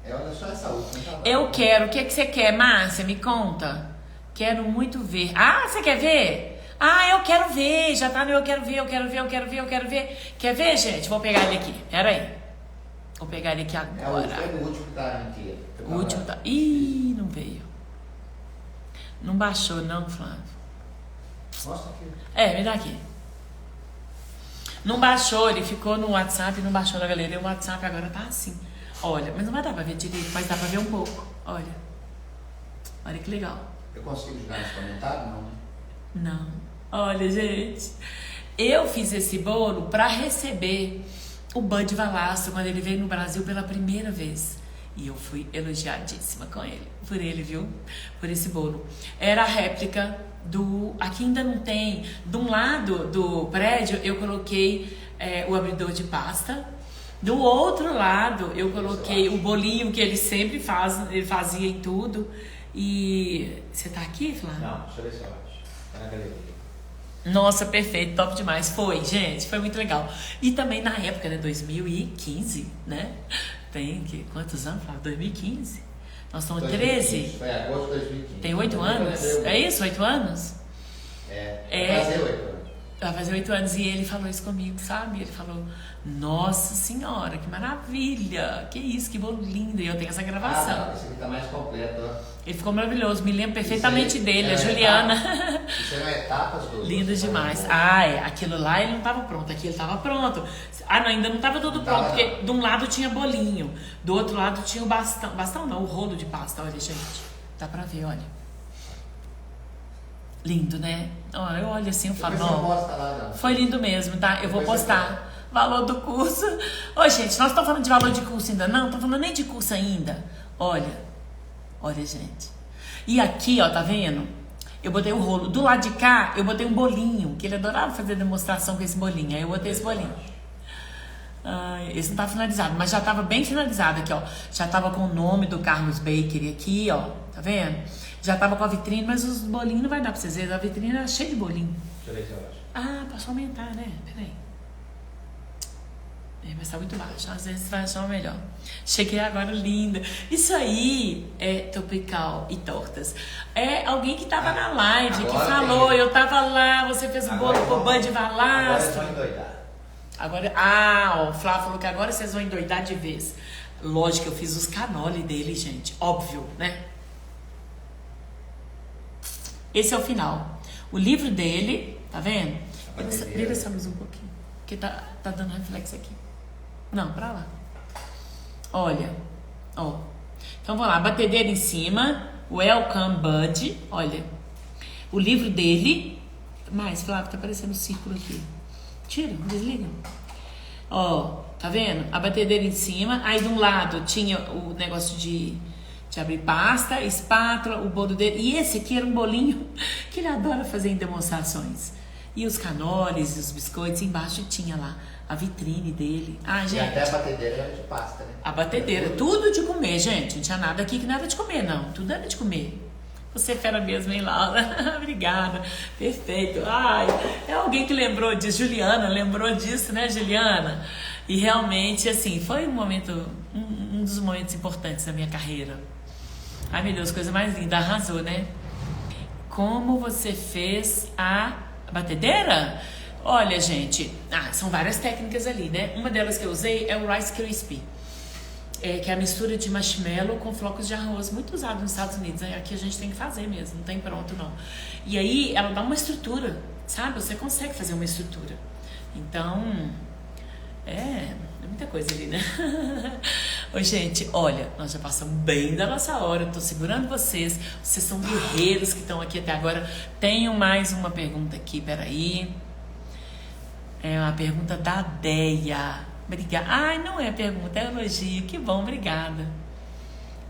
Olha só essa última. Eu quero. O que você quer, Márcia? Me conta. Quero muito ver. Ah, você quer ver? Ah, eu quero ver. Já tá no eu quero ver, eu quero ver, eu quero ver, eu quero ver. Quer ver, gente? Vou pegar ele aqui. Pera aí. Vou pegar ele aqui agora. É o último que tá inteiro. O último tá... Ih, não veio. Não baixou não, Flávio. Mostra aqui. Me dá aqui. Não baixou, ele ficou no WhatsApp e não baixou na galeria. O WhatsApp agora tá assim. Olha, mas não vai dar pra ver direito, mas dá pra ver um pouco. Olha. Olha que legal. Eu consigo jogar nos comentários? Não, né? Não. Olha, gente. Eu fiz esse bolo pra receber o Bud Valastro quando ele veio no Brasil pela primeira vez. E eu fui elogiadíssima com ele. Por ele, viu? Por esse bolo. Era a réplica do... Aqui ainda não tem. De um lado do prédio, eu coloquei o abridor de pasta. Do outro lado, eu coloquei o bolinho que ele sempre faz. Ele fazia em tudo. E... Você tá aqui, Flávio? Não, deixa eu ver se eu acho. Tá na galeria. Nossa, perfeito, top demais. Foi, gente, foi muito legal. E também na época, né, 2015, né? Tem quantos anos? 2015? Nós estamos 13? Foi agosto de 2015. Tem 8 anos? É isso, 8 anos? Vai fazer 8 anos. Vai fazer 8 anos e ele falou isso comigo, sabe? Ele falou, nossa senhora, que maravilha, que isso, que bolo lindo. E eu tenho essa gravação. Não, esse aqui tá mais completo, ó. Ele ficou maravilhoso, me lembro perfeitamente dele, a Juliana. Isso eram etapas do... Lindo demais. Aquilo lá ele não estava pronto, aqui ele estava pronto. Não, ainda não estava tudo pronto, porque de um lado tinha bolinho, do outro lado tinha o bastão. Bastão não, o rolo de pasta, olha, gente. Dá pra ver, olha. Lindo, né? Olha, eu olho assim, eu falo, não. Foi lindo mesmo, tá? Eu vou postar. Valor do curso. Ô, gente, nós estamos falando de valor de curso ainda? Não, estamos falando nem de curso ainda. Olha, gente. E aqui, ó, tá vendo? Eu botei o rolo. Do lado de cá, eu botei um bolinho, que ele adorava fazer demonstração com esse bolinho. Aí eu botei esse bolinho. Esse não tá finalizado, mas já tava bem finalizado aqui, ó. Já tava com o nome do Carlos Bakery aqui, ó. Tá vendo? Já tava com a vitrine, mas os bolinhos não vai dar pra vocês verem. A vitrine era cheia de bolinho. Deixa eu ver se eu acho. Posso aumentar, né? Peraí. Mas tá muito baixo. Às vezes você vai achar o melhor. Cheguei agora, linda. Isso aí é tropical e tortas. É alguém que tava na live, que falou, eu tava lá, você fez o bolo com o Bud Valastro. Agora é só endoidar. Agora, o Flávio falou que agora vocês vão endoidar de vez. Lógico, eu fiz os canoli dele, gente. Óbvio, né? Esse é o final. O livro dele, tá vendo? Liga essa luz um pouquinho, porque tá dando reflexo aqui. Não, pra lá. Olha, ó. Então vamos lá, batedeira em cima, Welcome Bud, olha. O livro dele, Flávio, tá aparecendo um círculo aqui. Tira, desliga. Ó, tá vendo? A batedeira em cima, aí de um lado tinha o negócio de abrir pasta, espátula, o bolo dele. E esse aqui era um bolinho que ele adora fazer em demonstrações. E os canoles, os biscoitos, embaixo tinha lá a vitrine dele. Gente. E até a batedeira era de pasta, né? A batedeira, tudo de comer, gente. Não tinha nada aqui que não era de comer, não. Tudo era de comer. Você é fera mesmo, hein, Laura? Obrigada. Perfeito. É alguém que lembrou disso. Juliana lembrou disso, né, Juliana? E realmente, assim, foi um dos momentos importantes da minha carreira. Ai, meu Deus, coisa mais linda. Arrasou, né? Como você fez a batedeira? Olha, gente, são várias técnicas ali, né? Uma delas que eu usei é o Rice Crispy, que é a mistura de marshmallow com flocos de arroz, muito usado nos Estados Unidos. Aqui a gente tem que fazer mesmo, não tem pronto, não. E aí, ela dá uma estrutura, sabe? Você consegue fazer uma estrutura. Então, é muita coisa ali, né? Oi, gente, olha, nós já passamos bem da nossa hora. Eu tô segurando vocês. Vocês são guerreiros que estão aqui até agora. Tenho mais uma pergunta aqui, peraí. É uma pergunta da Deia. Obrigada. Ai, não é pergunta, é elogio. Que bom, obrigada.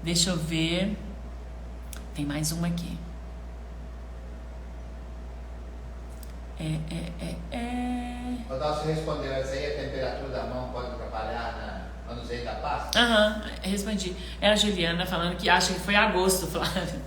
Deixa eu ver. Tem mais uma aqui. Quando você respondeu essa aí, a temperatura da mão pode atrapalhar no manuseio da pasta? Aham, respondi. É a Juliana falando que acha que foi agosto, Flávio.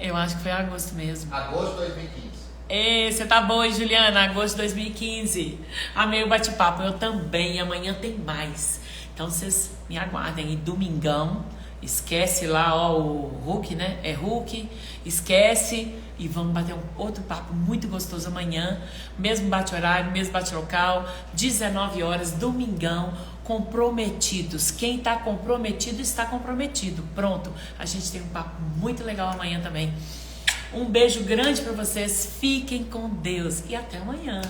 Eu acho que foi agosto mesmo. Agosto de 2015. Você tá boa, hein, Juliana? Agosto de 2015. Amei o bate-papo. Eu também. Amanhã tem mais. Então vocês me aguardem. E domingão, esquece lá, ó, o Hulk, né? É Hulk. Esquece. E vamos bater um outro papo muito gostoso amanhã. Mesmo bate-horário, mesmo bate-local. 19 horas, domingão. Comprometidos. Quem tá comprometido, está comprometido. Pronto. A gente tem um papo muito legal amanhã também. Um beijo grande para vocês. Fiquem com Deus. E até amanhã.